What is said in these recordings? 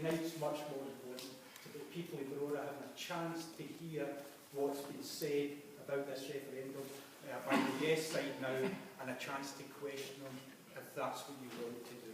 tonight's much more important to the people of Brora having a chance to hear what's been said about this referendum by the yes side now, and a chance to question them if that's what you want to do.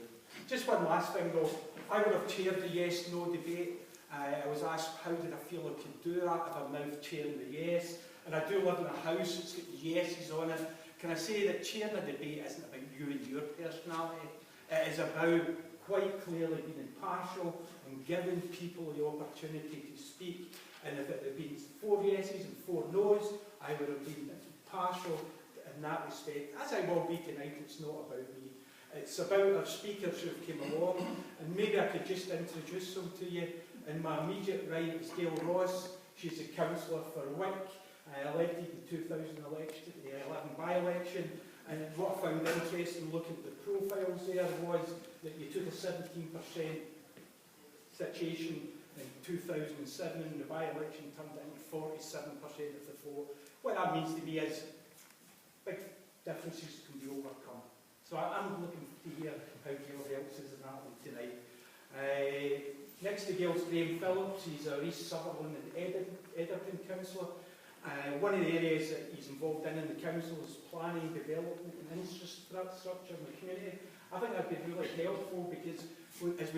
Just one last thing though, I would have chaired the yes-no debate. I was asked how did I feel I could do that if I'm now chairing the yes, and I do live in a house that's got yeses on it. Can I say that chairing a debate isn't about you and your personality? It is about quite clearly being impartial and giving people the opportunity to speak. And if it had been 4 yeses and 4 noes, I would have been impartial in that respect. As I will be tonight, it's not about me. It's about our speakers who've come along, and maybe I could just introduce them to you. In my immediate right is Gail. She's a councillor for Wick, elected in the 2011 by-election. And what I found interesting looking at the profiles there was that you took a 17% situation in 2007 and the by-election turned in 47% of the vote. What that means to me is big differences can be overcome. So I'm looking to hear how Gail helps us in that one tonight. Next to Gail's Graham Phillips. He's our East Sutherland and Edderton councillor. One of the areas that he's involved in the council is planning, development and infrastructure in the community. I think that would be really helpful because if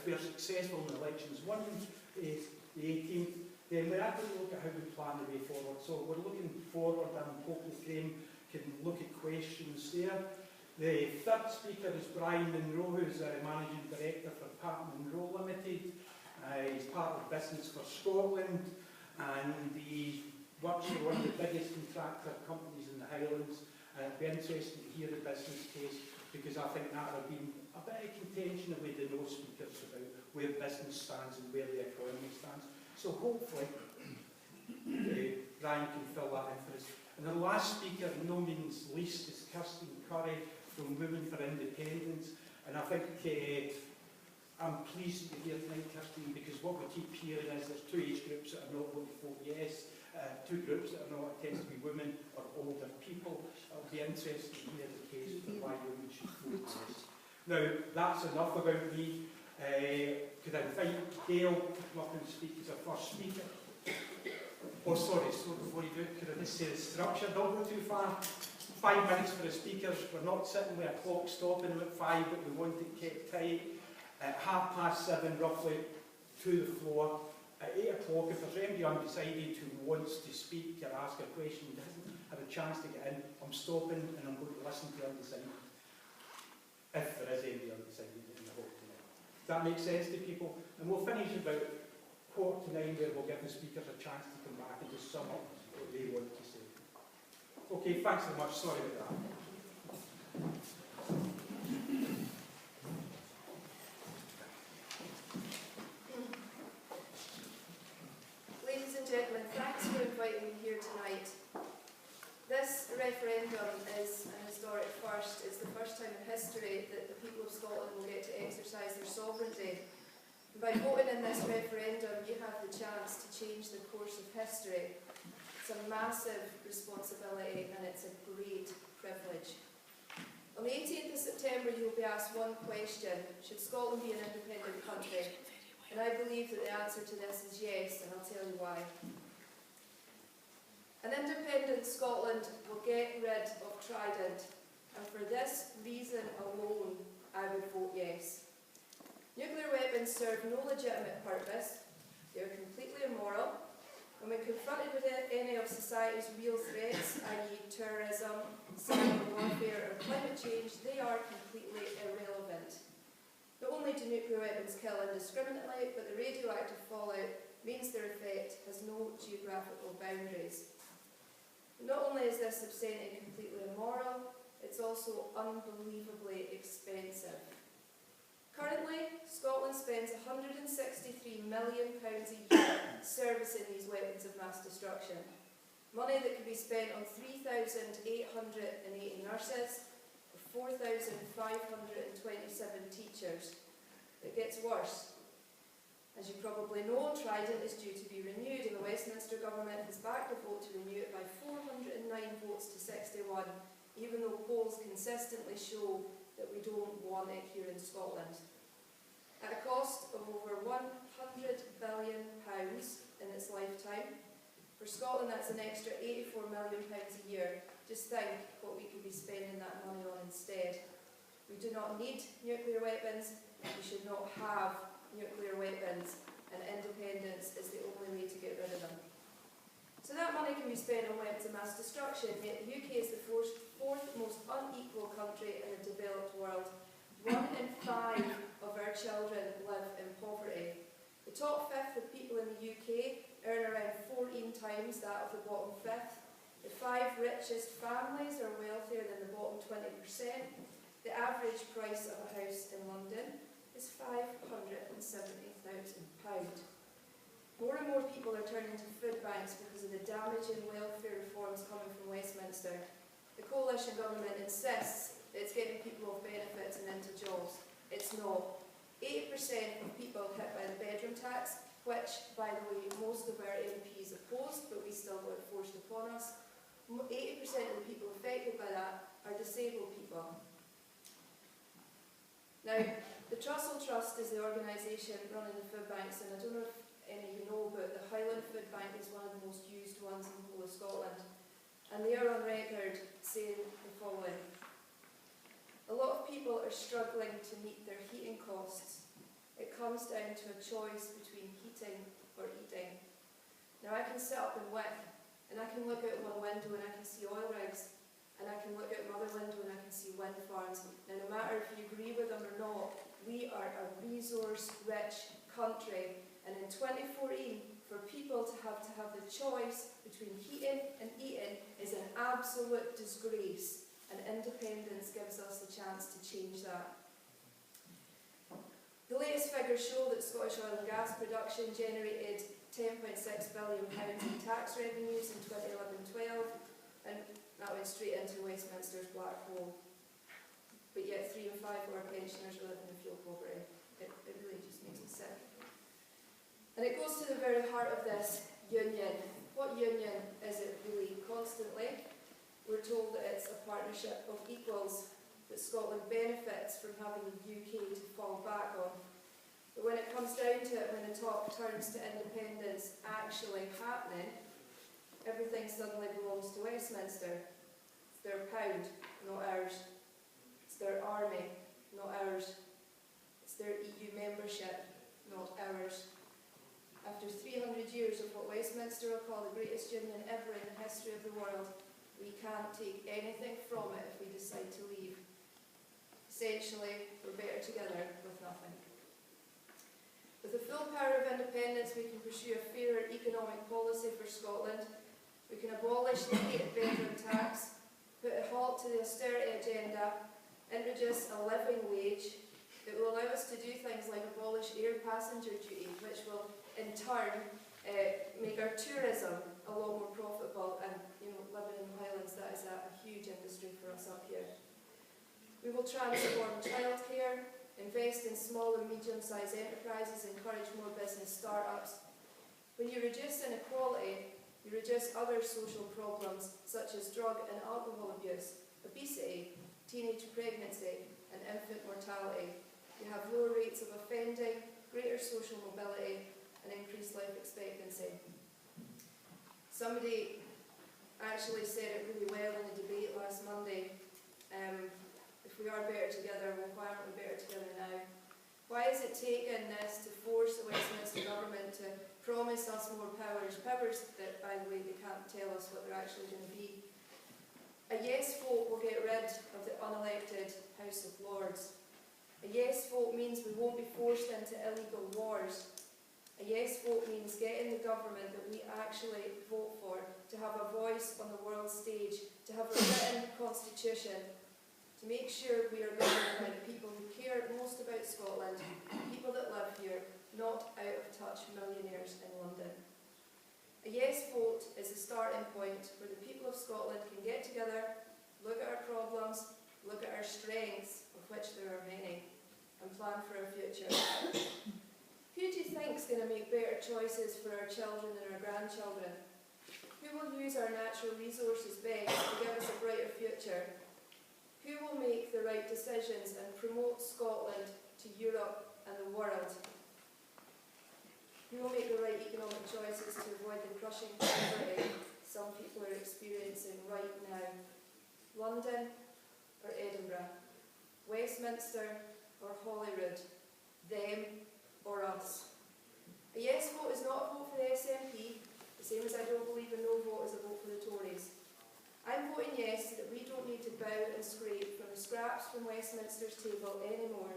we're successful in elections 1 the 18th, then we're able to look at how we plan the way forward. So we're looking forward, and hopefully Graham can look at questions there. The third speaker is Brian Munro, who's Managing Director for Pat Munro Limited. He's part of Business for Scotland, and he works for one of the biggest contractor companies in the Highlands. It'd be interesting to hear the business case, because I think that would have been a bit of contention with the no speakers about where business stands and where the economy stands. So hopefully Brian can fill that in for us. And the last speaker, no means least, is Kirsty Curry from Women for Independence. And I think I'm pleased to be here tonight, Kirsty, because what we keep hearing is there's 2 age groups that are not going to vote yes, 2 groups that are not, it tends to be women or older people. It'll be interesting to hear the case for why women should vote yes. Now, that's enough about me. Could I invite Gail to come up and speak as our first speaker? Oh, sorry, so before you do it, could I just say the structure? Don't go too far. 5 minutes for the speakers. We're not sitting with a clock stopping at 5, but we want it kept tight. At 7:30, roughly, to the floor. At 8 o'clock, if there's anybody undecided who wants to speak or ask a question, doesn't have a chance to get in, I'm stopping and I'm going to listen to undecided. If there is anybody undecided in the hall tonight. Does that make sense to people? And we'll finish about 8:45, where we'll give the speakers a chance to come back and just sum up what they want to say. Okay, thanks very much. Sorry about that. Ladies and gentlemen, thanks for inviting me here tonight. This referendum is an historic first. It's the first time in history that the people of Scotland will get to exercise their sovereignty. By voting in this referendum, you have the chance to change the course of history. It's a massive responsibility and it's a great privilege. On the 18th of September, you will be asked one question: should Scotland be an independent country? And I believe that the answer to this is yes, and I'll tell you why. An independent Scotland will get rid of Trident, and for this reason alone, I would vote yes. Nuclear weapons serve no legitimate purpose, they are completely immoral, and when confronted with any of society's real threats, i.e. terrorism, cyber warfare or climate change, they are completely irrelevant. Not only do nuclear weapons kill indiscriminately, but the radioactive fallout means their effect has no geographical boundaries. Not only is this obscenity completely immoral, it's also unbelievably expensive. Currently, Scotland spends £163 million a year servicing these weapons of mass destruction. Money that could be spent on 3,880 nurses or 4,527 teachers. It gets worse. As you probably know, Trident is due to be renewed, and the Westminster Government has backed a vote to renew it by 409 votes to 61, even though polls consistently show that we don't want it here in Scotland. At a cost of over For Scotland, that's an extra £84 million a year. Just think what we could be spending that money on instead. We do not need nuclear weapons, we should not have nuclear weapons, and independence is the only way to get rid of them. So that money can be spent on weapons of mass destruction, yet the UK is the fourth most unequal country in the developed world. 1 in 5 of our children live in poverty. The top fifth of people in the UK earn around 14 times that of the bottom fifth. The 5 richest families are wealthier than the bottom 20%. The average price of a house in London is £570,000. More and more people are turning to food banks because of the damaging welfare reforms coming from Westminster. The coalition government insists it's getting people off benefits and into jobs. It's not. 80% of people hit by the bedroom tax, which, by the way, most of our MPs opposed, but we still got it forced upon us. 80% of the people affected by that are disabled people. Now, the Trussell Trust is the organisation running the food banks, and I don't know if any of you know, but the Highland Food Bank is one of the most used ones in the whole of Scotland. And they are on record saying the following: a lot of people are struggling to meet their heating costs. It comes down to a choice between heating or eating. Now, I can sit up in Wick, and I can look out my window and I can see oil rigs, and I can look out my other window and I can see wind farms. Now, no matter if you agree with them or not, we are a resource-rich country, and in 2014, for people to have the choice between heating and eating is an absolute disgrace, and independence gives us the chance to change that. The latest figures show that Scottish oil and gas production generated £10.6 billion in tax revenues in 2011-12, and that went straight into Westminster's black hole. But yet 3 in 5 of our pensioners are living in fuel poverty. It really just makes it sick. And it goes to the very heart of this union. What union is it really? Constantly, we're told that it's a partnership of equals, that Scotland benefits from having the UK to fall back on. But when it comes down to it, when the talk turns to independence actually happening, everything suddenly belongs to Westminster. It's their pound, not ours. It's their army, not ours. It's their EU membership, not ours. After 300 years of what Westminster will call the greatest union ever in the history of the world, we can't take anything from it if we decide to leave. Essentially, we're better together with nothing. With the full power of independence, we can pursue a fairer economic policy for Scotland. We can abolish the hated bedroom tax, put a halt to the austerity agenda, introduce a living wage that will allow us to do things like abolish air passenger duty, which will in turn make our tourism a lot more profitable, and living in the Highlands, that is a huge industry for us up here. We will transform childcare, invest in small and medium-sized enterprises, encourage more business start-ups. When you reduce inequality, you reduce other social problems such as drug and alcohol abuse, obesity, teenage pregnancy, and infant mortality. You have lower rates of offending, greater social mobility, and increased life expectancy. Somebody actually said it really well in the debate last Monday. If we are better together, well, why aren't we better together now? Why has it taken this to force the Westminster government to promise us more powers? Powers that, by the way, they can't tell us what they're actually going to be. A yes vote will get rid of the unelected House of Lords. A yes vote means we won't be forced into illegal wars. A yes vote means getting the government that we actually vote for to have a voice on the world stage, to have a written constitution, to make sure we are governed by the people who care most about Scotland, people that live here, not out-of-touch millionaires in London. A yes vote is a starting point where the people of Scotland can get together, look at our problems, look at our strengths, of which there are many, and plan for our future. Who do you think is going to make better choices for our children and our grandchildren? Who will use our natural resources best to give us a brighter future? Who will make the right decisions and promote Scotland to Europe and the world? Who will make the right economic choices to avoid the crushing poverty some people are experiencing right now? London or Edinburgh? Westminster or Holyrood? Them or us? A yes vote is not a vote for the SNP, the same as I don't believe a no vote is a vote for the Tories. I'm voting yes so that we don't need to bow and scrape from the scraps from Westminster's table anymore.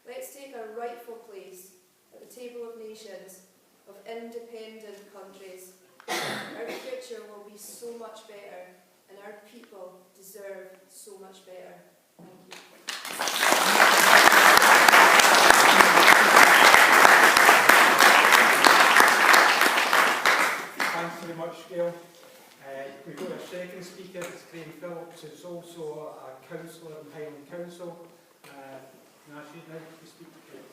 Let's take our rightful place at the table of nations, of independent countries. Our future will be so much better, and our people deserve so much better. Thank you. Thanks very much, Gail. We've got our second speaker, it's Phillips, who's also a councillor in Highland Council. Can I ask you now to speak to Gail?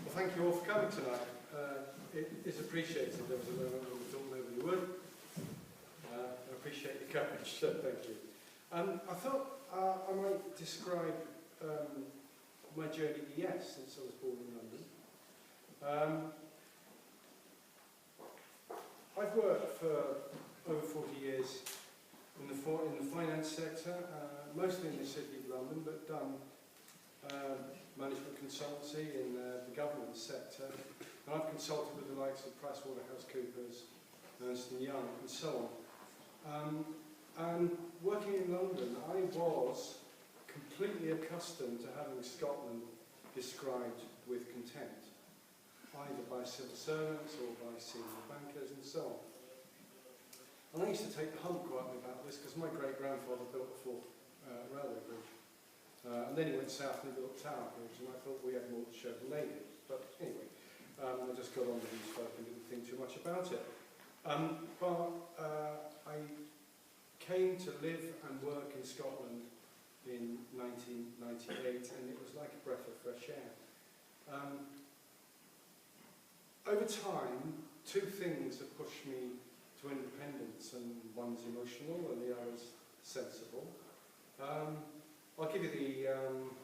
Well, thank you all for coming tonight. It is appreciated. There was a moment when we thought nobody would. I appreciate the courage, so thank you. I thought I might describe my journey to YES since I was born in London. I've worked for over 40 years in the finance sector, mostly in the City of London, but done management consultancy in the government sector. And I've consulted with the likes of PricewaterhouseCoopers, Ernst & Young, and so on. And working in London, I was completely accustomed to having Scotland described with contempt, either by civil servants or by senior bankers and so on. And I used to take the hump quietly about this because my great-grandfather built the fourth railway bridge. And then he went south and he built Tower Bridge, and I thought we had more to show than they did. But anyway, I just got on with these folk and didn't think too much about it. I came to live and work in Scotland in 1998, and it was like a breath of fresh air. Over time, two things have pushed me to independence, and one's emotional and the other's sensible. I'll give you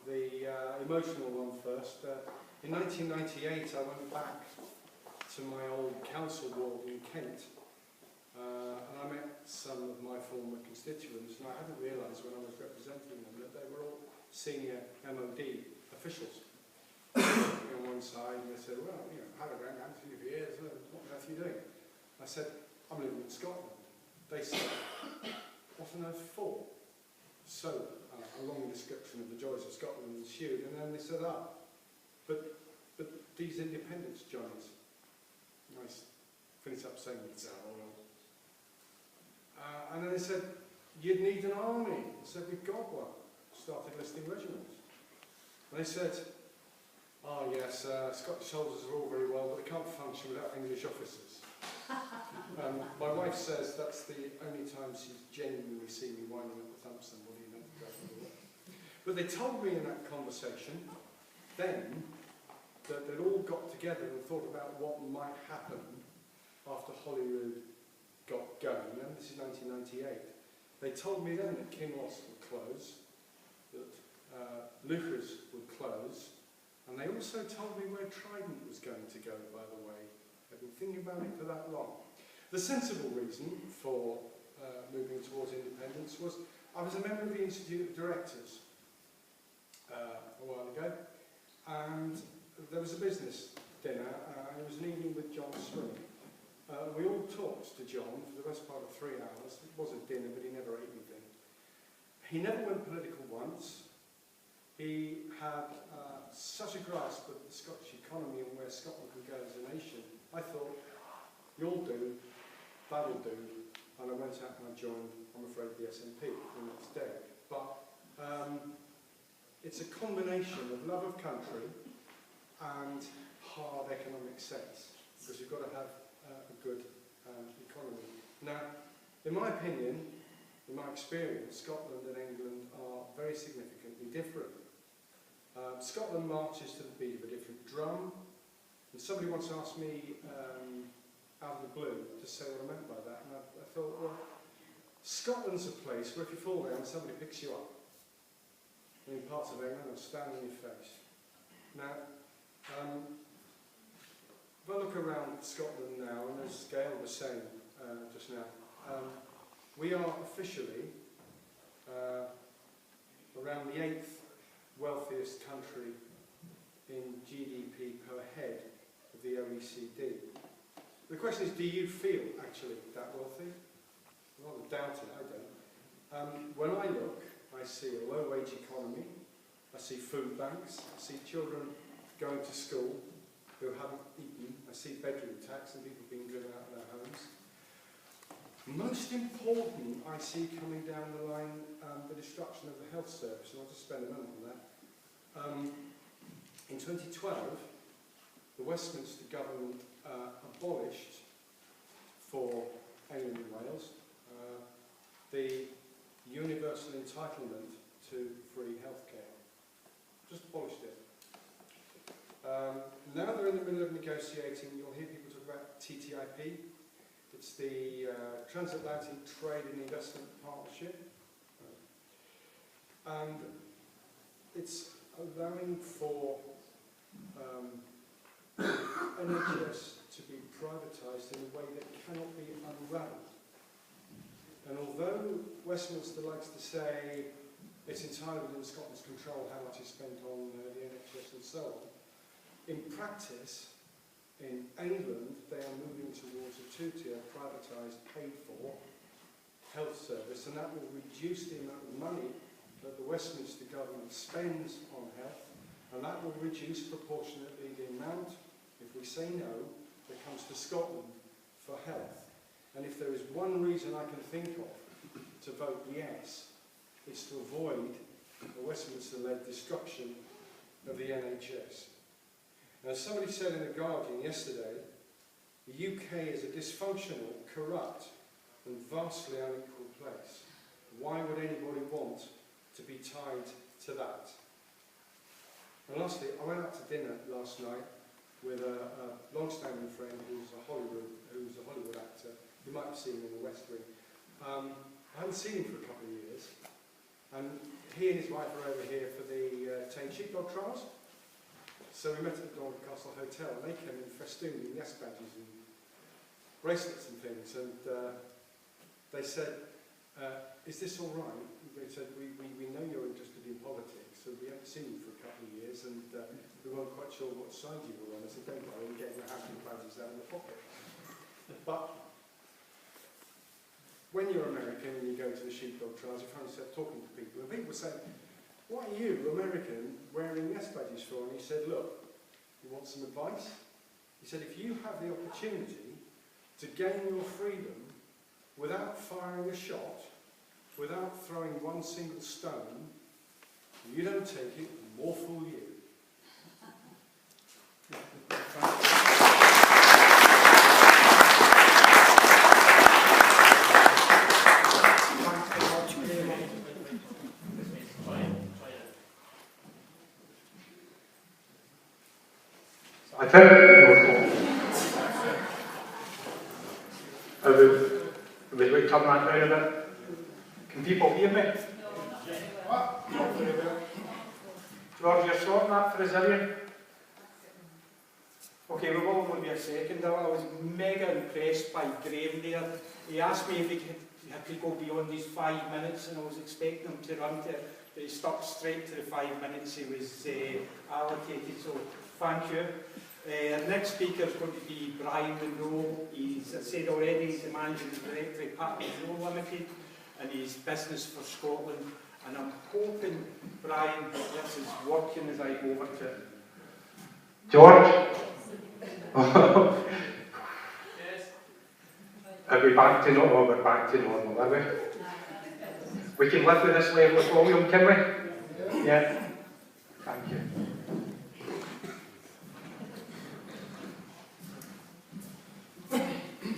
the emotional one first. In 1998, I went back to my old council ward in Kent, and I met some of my former constituents, and I hadn't realised when I was representing them that they were all senior MOD officials. On one side, and they said, well, you know, had a grand council for years, what on earth are you doing? I said, I'm living in Scotland. They said, what on earth for? So, a long description of the joys of Scotland ensued, and then they said, but these independence joys. Nice. Finish up saying it's and then they said, you'd need an army. I said, we've got one. Started listing regiments. And they said, oh yes, Scottish soldiers are all very well, but they can't function without English officers. My wife says that's the only time she's genuinely seen me winding up the thumb somebody. But they told me in that conversation then that they'd all got together and thought about what might happen after Holyrood got going, and this is 1998. They told me then that Kinloss would close, that Lucas would close, and they also told me where Trident was going to go, by the way. I've been thinking about it for that long. The sensible reason for moving towards independence was I was a member of the Institute of Directors a while ago, and there was a business dinner, and it was an evening with John Swing. We all talked to John for the best part of 3 hours. It was a dinner, but he never ate anything. He never went political once. He had such a grasp of the Scottish economy and where Scotland can go as a nation. I thought, you'll do, that'll do, and I went out and I joined, I'm afraid, the SNP the next day. But it's a combination of love of country and hard economic sense, because you've got to have a good economy. Now, in my opinion, in my experience, Scotland and England are very significantly different. Scotland marches to the beat of a different drum, and somebody once asked me out of the blue to say what I meant by that, and I thought, well, Scotland's a place where if you fall down, somebody picks you up. and in parts of England, will stand in your face. Now, if I look around Scotland now, and as Gail was saying just now, we are officially around the 8th wealthiest country in GDP per head of the OECD. The question is, do you feel actually that wealthy? I rather doubt it, I don't. When I look, I see a low-wage economy, I see food banks, I see children going to school who haven't eaten, I see bedroom tax and people being driven out of their homes. Most important, I see coming down the line the destruction of the health service, and I'll just spend a moment on that. In 2012, the Westminster government abolished for England and Wales the universal entitlement to free healthcare. Just abolished it. Now they're in the middle of negotiating. You'll hear people talk about TTIP. It's the Transatlantic Trade and Investment Partnership. And it's allowing for NHS to be privatised in a way that cannot be unravelled. And although Westminster likes to say it's entirely within Scotland's control how much is spent on the NHS and so on, in practice, in England, they are moving towards a two-tier privatised, paid-for health service, and that will reduce the amount of money that the Westminster government spends on health, and that will reduce proportionately the amount, if we say no, that comes to Scotland for health. And if there is one reason I can think of to vote yes, it's to avoid the Westminster-led destruction of the NHS. And as somebody said in The Guardian yesterday, the UK is a dysfunctional, corrupt and vastly unequal place. Why would anybody want to be tied to that? And lastly, I went out to dinner last night with a long-standing friend who's a Hollywood actor. You might have seen him in the West Wing. I haven't seen him for a couple of years. And he and his wife are over here for the Tame Sheepdog trials. So we met at the Doncaster Hotel, and they came in festooned in yes badges and bracelets and things. And they said, is this all right? They said, we know you're interested in politics, so we haven't seen you for a couple of years, and we weren't quite sure what side you were on. I said, don't worry, we're getting the happy badges out of the pocket. But when you're American and you go to the sheepdog trials, you find yourself talking to people, and people say, what are you, American, wearing yes badges for? And he said, look, you want some advice? He said, if you have the opportunity to gain your freedom without firing a shot, without throwing one single stone, you don't take it, more fool you. I think we turn that down a bit. Can people hear me? What? George, you're sorting that for us, are you? Okay, we'll only be a second. I was mega impressed by Graham there. He asked me if he could go beyond these 5 minutes, and I was expecting him to run to it, but he stuck straight to the 5 minutes he was allocated, so thank you. Our next speaker is going to be Brian Munro. He's, as I said already, he's the managing director of Pat Munro Limited, and he's business for Scotland. And I'm hoping, Brian, that this is working as I go over to it. George? Yes. Are we back to normal? We're back to normal, are we? We can live with this level of volume, can we? Yeah. Thank you.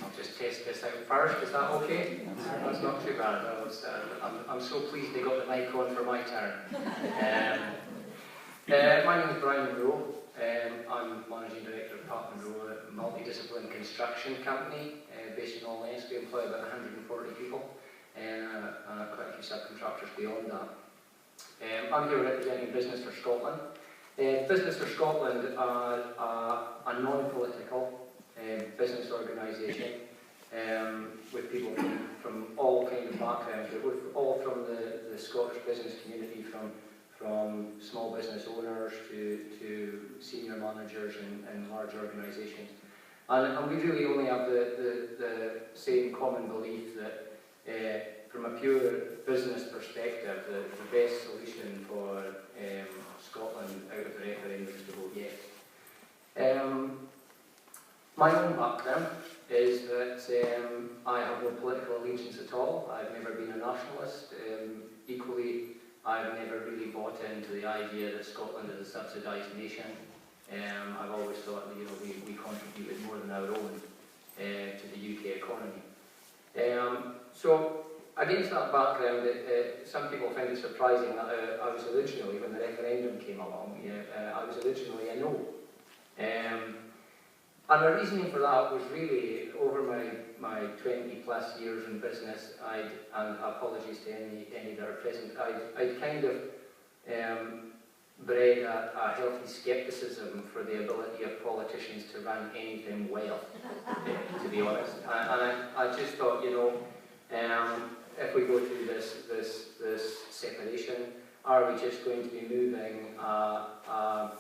I'll just test this out first. Is that okay? That's not too bad. I'm so pleased they got the mic on for my turn. My name is Brian Munro. I'm Managing Director of Pat Munro, a multidiscipline construction company based in Highlands. We employ about 140 people and quite a few subcontractors beyond that. I'm here representing Business for Scotland. Business for Scotland are a non-political business organisation with people from all kinds of backgrounds. We're all from the Scottish business community, from small business owners to senior managers in large organisations. And we really only have the same common belief that from a pure business perspective, the best solution for Scotland out of the referendum is to vote yes. My own background is that I have no political allegiance at all. I've never been a nationalist. Equally, I've never really bought into the idea that Scotland is a subsidised nation. I've always thought that we contributed more than our own to the UK economy. So against that background, some people find it surprising that I was originally, when the referendum came along, I was originally a no. And the reasoning for that was really, over my 20 plus years in business, and apologies to any that are present, I'd kind of bred a healthy scepticism for the ability of politicians to run anything well, to be honest. And I just thought, if we go through this separation, are we just going to be moving a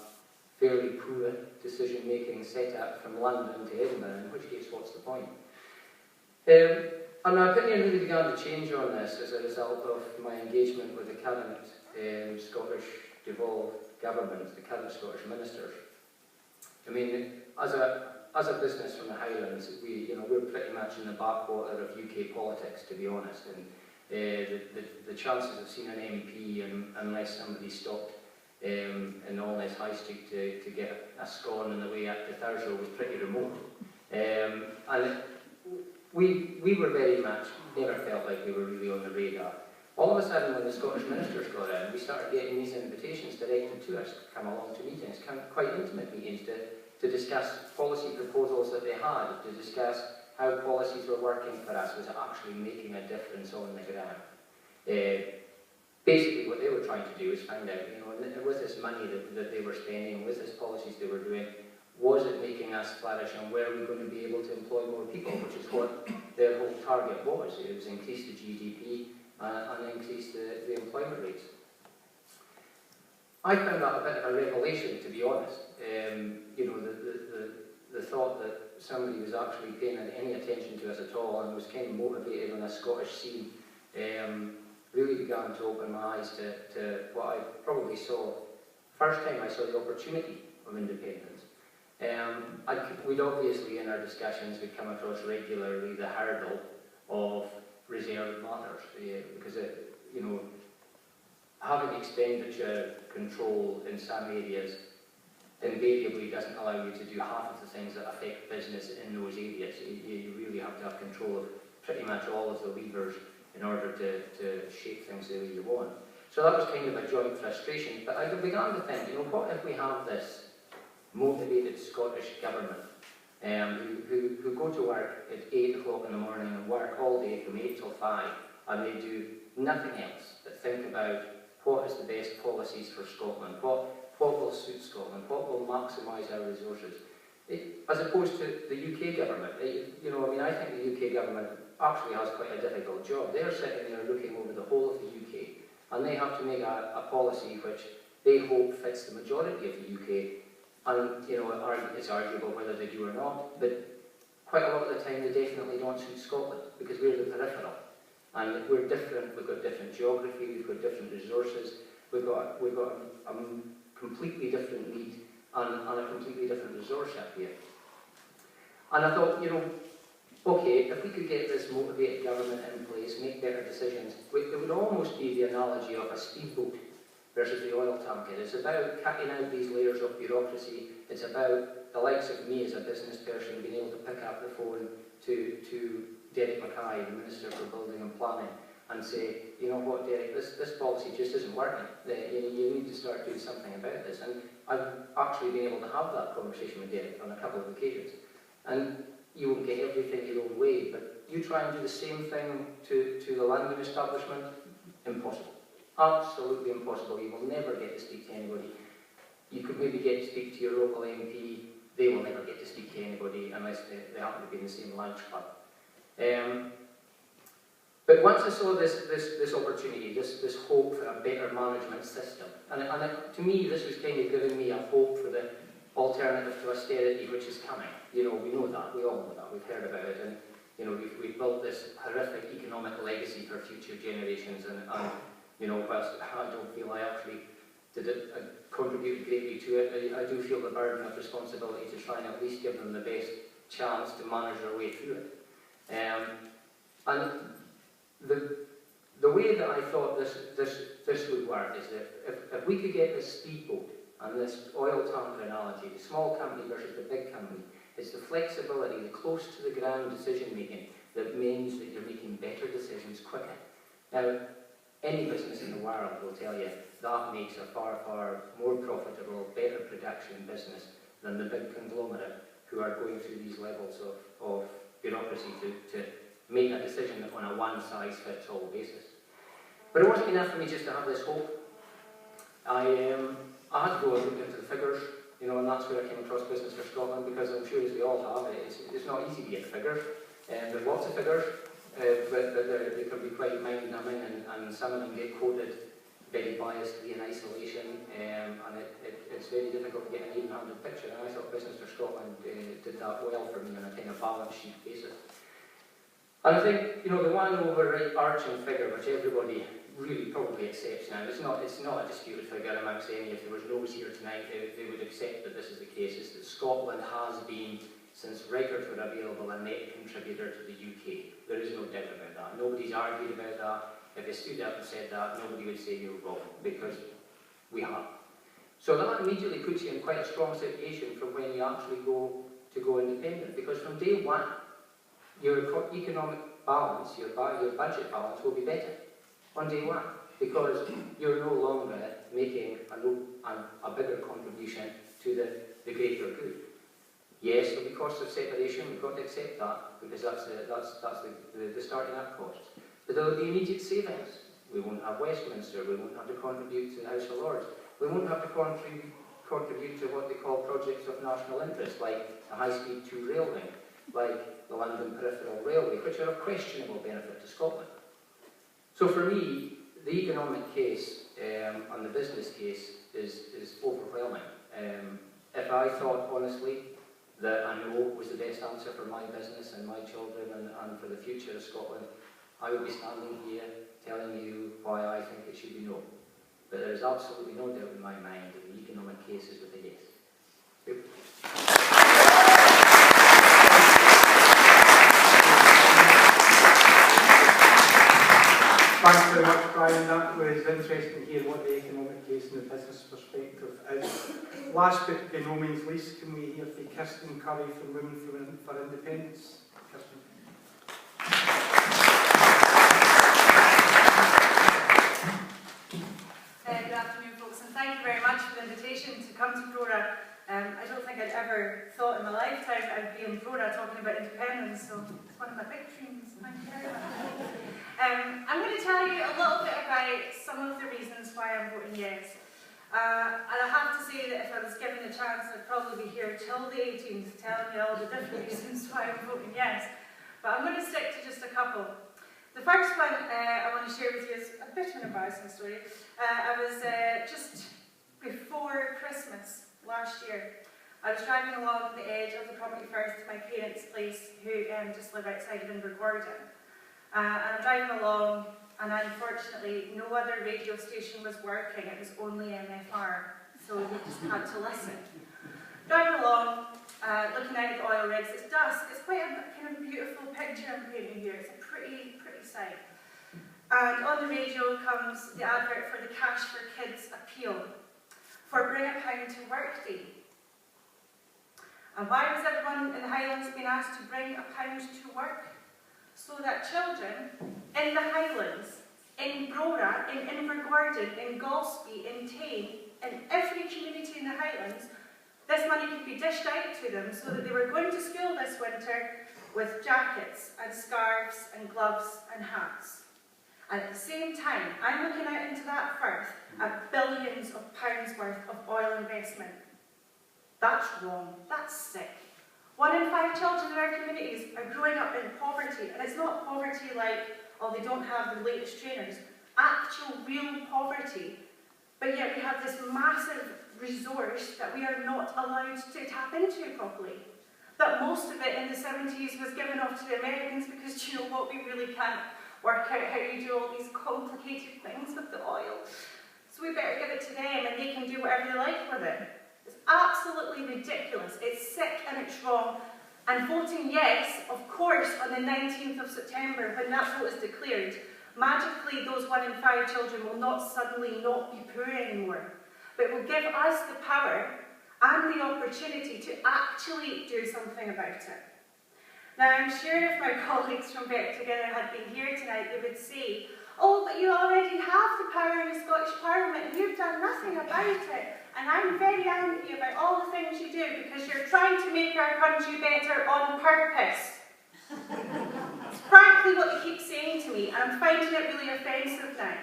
fairly poor decision-making setup from London to Edinburgh, in which case, what's the point? And my opinion really began to change on this as a result of my engagement with the current Scottish devolved government, the current Scottish ministers. I mean, as a business from the Highlands, we're pretty much in the backwater of UK politics, to be honest, and the chances of seeing an MP unless somebody stopped in Allness High Street to get a scone on the way up to Thurso was pretty remote. And we were very much, never felt like we were really on the radar. All of a sudden, when the Scottish ministers got in, we started getting these invitations directed to us to come along to meetings, quite intimate meetings, to discuss policy proposals that they had, to discuss how policies were working for us, was it actually making a difference on the ground. Basically, what they were trying to do is find out, with this money that they were spending, with this policies they were doing, was it making us flourish, and were we going to be able to employ more people, which is what their whole target was. It was increase the GDP and increase the employment rates. I found that a bit of a revelation, to be honest. The thought that somebody was actually paying any attention to us at all and was kind of motivated on a Scottish scene really began to open my eyes to what I probably saw, first time I saw the opportunity of independence. We'd obviously, in our discussions, we'd come across regularly the hurdle of reserved matters, because having expenditure control in some areas invariably doesn't allow you to do half of the things that affect business in those areas. You really have to have control of pretty much all of the levers in order to shape things the way you want. So that was kind of a joint frustration, but I began to think, what if we have this motivated Scottish government who go to work at 8 o'clock in the morning and work all day from 8 till 5, and they do nothing else but think about what is the best policies for Scotland, what will suit Scotland, what will maximise our resources, as opposed to the UK government. I think the UK government actually has quite a difficult job. They're sitting there looking over the whole of the UK, and they have to make a policy which they hope fits the majority of the UK. And it's arguable whether they do or not, but quite a lot of the time they definitely don't suit Scotland, because we're the peripheral. And we're different, we've got different geography, we've got different resources, we've got a completely different need and a completely different resource up here. And I thought, okay, if we could get this motivated government in place, make better decisions, it would almost be the analogy of a speedboat versus the oil tanker. It's about cutting out these layers of bureaucracy. It's about the likes of me as a business person being able to pick up the phone to Derek Mackay, the Minister for Building and Planning, and say, you know what, Derek, this policy just isn't working. You need to start doing something about this. And I've actually been able to have that conversation with Derek on a couple of occasions. And you won't get everything your own way, but you try and do the same thing to the London establishment, impossible. Absolutely impossible. You will never get to speak to anybody. You could maybe get to speak to your local MP. They will never get to speak to anybody unless they happen to be in the same lunch club. But once I saw this opportunity, this hope for a better management system, and to me this was kind of giving me a hope for the alternative to austerity which is coming. You know, we know that, we all know that, we've heard about it, and you know, we've built this horrific economic legacy for future generations, and you know, whilst I don't feel I actually contributed greatly to it, I do feel the burden of responsibility to try and at least give them the best chance to manage their way through it. And the way that I thought this would work is that if we could get this speedboat and this oil tanker analogy, the small company versus the big company, it's the flexibility, the close to the ground decision making that means that you're making better decisions quicker. Now, any business in the world will tell you that makes a far, far more profitable, better production business than the big conglomerate who are going through these levels of bureaucracy to make a decision on a one-size-fits-all basis. But it wasn't enough for me just to have this hope. I had to go and look into the figures, you know, and that's where I came across Business for Scotland, because I'm sure as we all have, it's not easy to get figures. There are lots of figures, but they can be quite mind-numbing, and some of them get quoted very biasedly in isolation, and it's very difficult to get an even-handed picture, and I thought Business for Scotland did that well for me on a kind of balance sheet basis. And I think, you know, the one overarching figure which everybody really probably accepts now, it's not a disputed figure amongst any, if there was no's here tonight, they would accept that this is the case, is that Scotland has been, since records were available, a net contributor to the UK. There is no doubt about that. Nobody's argued about that. If they stood up and said that, nobody would say you're wrong, because we have. So that immediately puts you in quite a strong situation from when you actually go independent, because from day one, your economic balance, your budget balance will be better on day one, because you're no longer making a bigger contribution to the greater good. Yes, there'll be costs of separation, we've got to accept that, because that's the starting up costs. But there will be immediate savings. We won't have Westminster, we won't have to contribute to the House of Lords, we won't have to contribute to what they call projects of national interest, like the high-speed 2 rail link, like the London Peripheral Railway, which are of questionable benefit to Scotland. So for me, the economic case and the business case is overwhelming. If I thought honestly that a no was the best answer for my business and my children and for the future of Scotland, I would be standing here telling you why I think it should be no. But there is absolutely no doubt in my mind that the economic case is with a yes. Thanks very much, Brian. That was interesting to hear what the economic case and the business perspective is. Last but by no means least, can we hear from Kirsten Curry from Women for Independence? Kirsten. Good afternoon, folks, and thank you very much for the invitation to come to Brora. I don't think I'd ever thought in my lifetime I'd be in Brora talking about independence, so it's one of my big dreams. Thank you very much. I'm going to tell you a little bit about some of the reasons why I'm voting yes. And I have to say that if I was given a chance, I'd probably be here till the 18th telling you all the different reasons why I'm voting yes. But I'm going to stick to just a couple. The first one I want to share with you is a bit of an embarrassing story. I was just before Christmas last year. I was driving along the edge of the Property First to my parents' place, who just live outside of Invergordon. And I'm driving along, and unfortunately no other radio station was working, it was only MFR, so we just had to listen. Driving along, looking out at the oil rigs, it's dusk, it's quite a kind of beautiful picture I'm painting here, it's a pretty sight. And on the radio comes the advert for the Cash for Kids appeal for Bring a Pound to Work Day. And why was everyone in the Highlands being asked to bring a pound to work? So that children in the Highlands, in Brora, in Invergordon, in Golspie, in Tane, in every community in the Highlands, this money could be dished out to them so that they were going to school this winter with jackets and scarves and gloves and hats. And at the same time, I'm looking out into that firth at billions of pounds worth of oil investment. That's wrong. That's sick. 1 in 5 children in our communities are growing up in poverty, and it's not poverty like, oh, they don't have the latest trainers. Actual, real poverty. But yet we have this massive resource that we are not allowed to tap into properly. That most of it in the 70s was given off to the Americans because, do you know what, we really can't work out how you do all these complicated things with the oil. So we better give it to them and they can do whatever they like with it. It's absolutely ridiculous. It's sick and it's wrong. And voting yes, of course, on the 19th of September, when that vote is declared, magically those 1 in 5 children will not suddenly not be poor anymore. But it will give us the power and the opportunity to actually do something about it. Now, I'm sure if my colleagues from Back Together had been here tonight, they would say, oh, but you already have the power in the Scottish Parliament and you've done nothing about it. And I'm very angry about all the things you do because you're trying to make our country better on purpose. It's frankly what you keep saying to me, and I'm finding it really offensive now.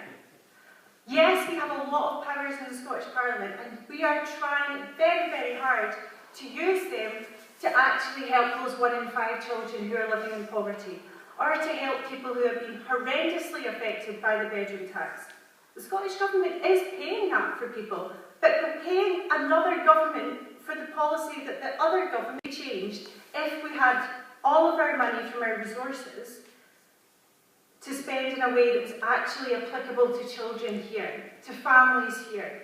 Yes, we have a lot of powers in the Scottish Parliament, and we are trying very, very hard to use them to actually help those 1 in 5 children who are living in poverty, or to help people who have been horrendously affected by the bedroom tax. The Scottish Government is paying that for people, but we're paying another government for the policy that the other government changed if we had all of our money from our resources to spend in a way that was actually applicable to children here, to families here,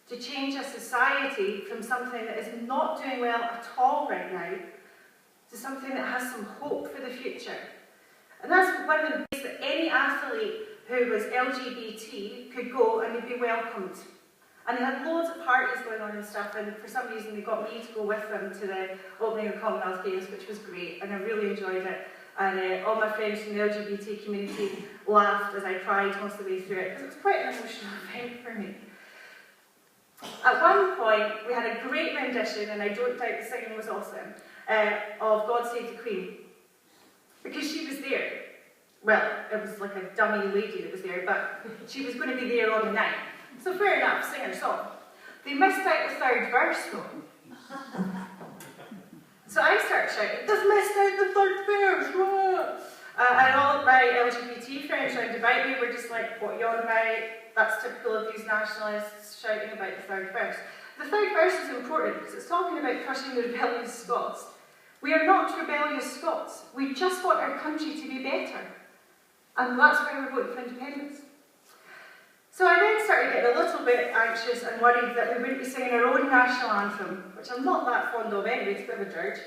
to change a society from something that is not doing well at all right now to something that has some hope for the future. And that's one of the ways that any athlete who was LGBT could go and they'd be welcomed. And they had loads of parties going on and stuff, and for some reason they got me to go with them to the opening of Commonwealth Games, which was great, and I really enjoyed it. And all my friends from the LGBT community laughed as I cried most of the way through it, because it was quite an emotional event for me. At one point, we had a great rendition, and I don't doubt the singing was awesome, of God Save the Queen. Because she was there. Well, it was like a dummy lady that was there, but she was going to be there on the night. So fair enough, sing her song. They missed out the 3rd verse though. So I start shouting, they've missed out the 3rd verse, what? And all of my LGBT friends round about me were just like, what are you on about? That's typical of these nationalists shouting about the 3rd verse. The 3rd verse is important because it's talking about crushing the rebellious Scots. We are not rebellious Scots. We just want our country to be better. And that's why we're voting for independence. So I then started getting a little bit anxious and worried that we wouldn't be singing our own national anthem, which I'm not that fond of anyway, it's a bit of a dirge,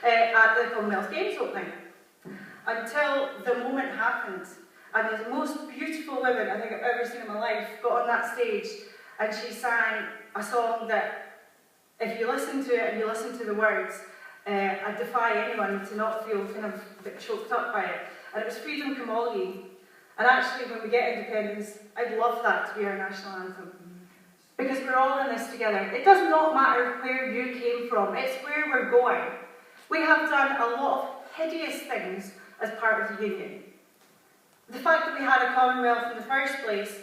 at the Commonwealth Games opening. Until the moment happened, and the most beautiful woman I think I've ever seen in my life got on that stage, and she sang a song that, if you listen to it and you listen to the words, I defy anyone to not feel kind of a bit choked up by it. And it was Freedom Come All Ye. And actually, when we get independence, I'd love that to be our national anthem. Because we're all in this together. It does not matter where you came from, it's where we're going. We have done a lot of hideous things as part of the Union. The fact that we had a Commonwealth in the first place,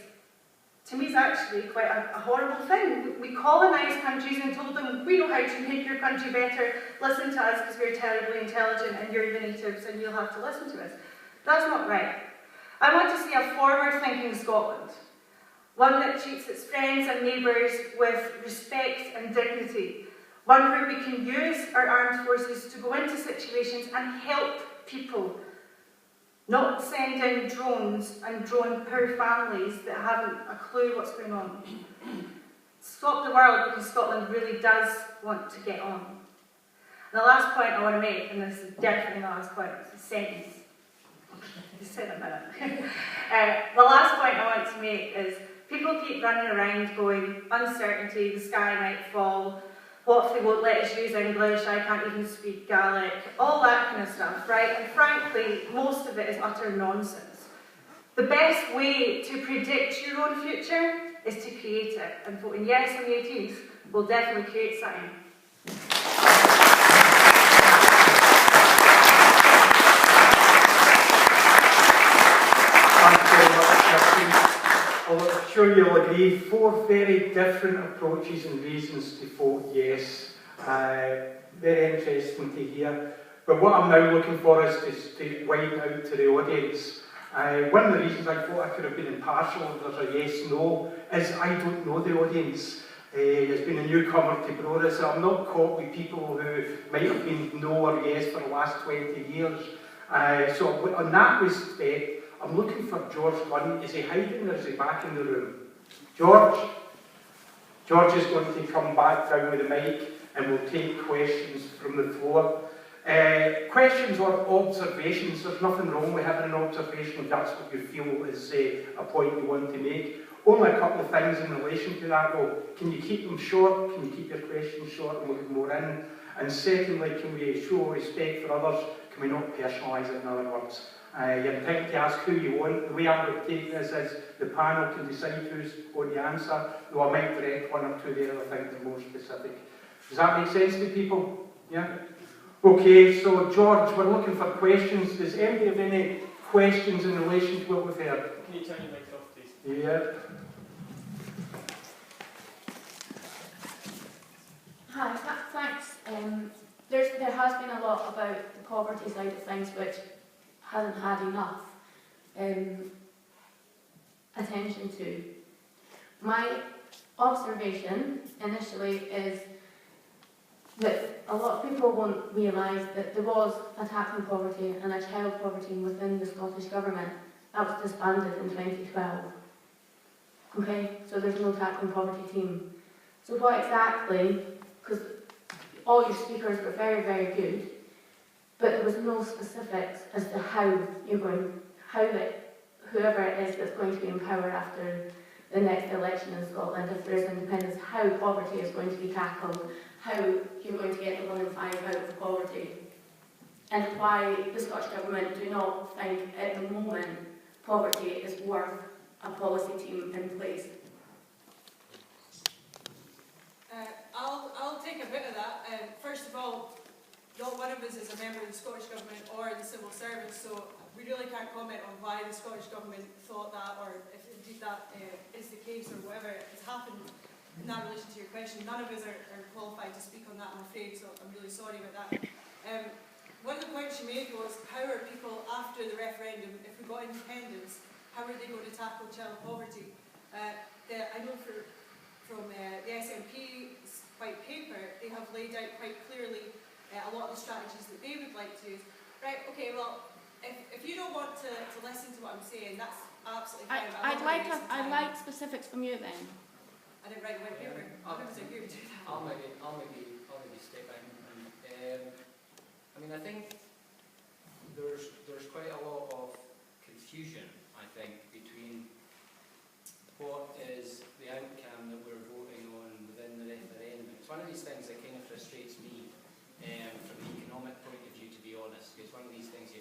to me, is actually quite a horrible thing. We colonised countries and told them, we know how to make your country better, listen to us because we're terribly intelligent and you're the natives and you'll have to listen to us. That's not right. I want to see a forward-thinking Scotland, one that treats its friends and neighbours with respect and dignity, one where we can use our armed forces to go into situations and help people, not send in drones and drone poor families that haven't a clue what's going on. Stop the world because Scotland really does want to get on. And the last point I want to make, and this is definitely the last point, it's a sentence. Just in a minute. The last point I want to make is people keep running around going, uncertainty, the sky might fall, what if they won't let us use English, I can't even speak Gaelic, all that kind of stuff, right? And frankly, most of it is utter nonsense. The best way to predict your own future is to create it, and voting yes on the 18th will definitely create something. Thanks very much. sure you'll agree, 4 very different approaches and reasons to vote yes. Very interesting to hear. But what I'm now looking for is to widen out to the audience. One of the reasons I thought I could have been impartial if there's a yes-no is I don't know the audience. Has been a newcomer to Brora, so I'm not caught with people who might have been no or yes for the last 20 years. So on that respect, I'm looking for George Gunn. Is he hiding or is he back in the room? George? George is going to come back down with the mic and we'll take questions from the floor. Questions or observations, there's nothing wrong with having an observation if that's what you feel is a point you want to make. Only a couple of things in relation to that though. Can you keep them short? Can you keep your questions short and we'll get more in? And secondly, can we show respect for others? Can we not personalise it, in other words? You're entitled to ask who you want. The way I would take this is the panel can decide who's going to answer, though I might direct one or two there I think they're more specific. Does that make sense to people? Yeah? Okay, so George, we're looking for questions. Does anybody have any questions in relation to what we've heard? Can you turn your mic off, please? Yeah. Hi, thanks. There has been a lot about the poverty side of things which hasn't had enough attention to. My observation initially is that a lot of people won't realise that there was a tackling poverty and a child poverty within the Scottish Government. That was disbanded in 2012. Okay, so there's no tackling poverty team. So what exactly, because all your speakers were very, very good, but there was no specifics as to how you're going, whoever it is that's going to be in power after the next election in Scotland, if there's independence, how poverty is going to be tackled, how you're going to get the 1 in 5 out of poverty, and why the Scottish Government do not think at the moment poverty is worth a policy team in place. I'll take a bit of that. First of all, not one of us is a member of the Scottish Government or the civil service, so we really can't comment on why the Scottish Government thought that, or if indeed that is the case, or whatever has happened in that relation to your question. None of us are qualified to speak on that, I'm afraid, so I'm really sorry about that. One of the points you made was, how are people after the referendum, if we got independence, how are they going to tackle child poverty? I know from the SNP's white paper, they have laid out quite clearly a lot of the strategies that they would like to use. Right, okay, well, if you don't want to listen to what I'm saying, that's absolutely fine. I'd like specifics from you then. I didn't write the white paper. I'll maybe step in. I mean, I think there's quite a lot of confusion, I think, between what is the outcome that we're voting on within the referendum. It's one of these things that kind of frustrates me from the economic point of view, to be honest. It's one of these things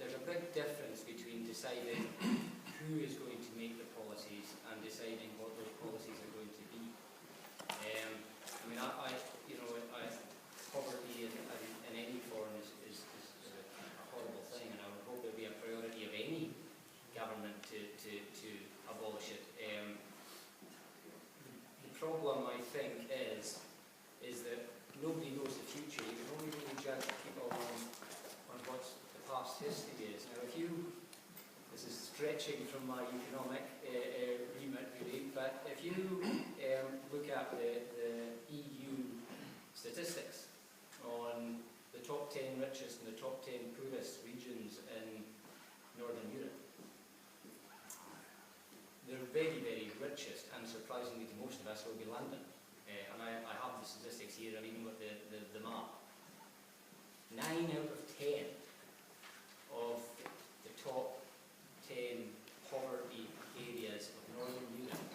there's a big difference between deciding who is going to make the policies and deciding what those policies are going to be. I mean, poverty in any form is a horrible thing, and I would hope it would be a priority of any government to abolish it. The problem, I think, is that nobody knows the future. You can only really judge people on what the past history is. Now, this is stretching from my economic remit really, but if you look at the EU statistics on the top 10 richest and the top 10 poorest regions in Northern Europe, the very, very richest, and surprisingly to most of us, will be London. And I have the statistics here, and even with the map. 9 out of 10 of the top 10 poverty areas of Northern Europe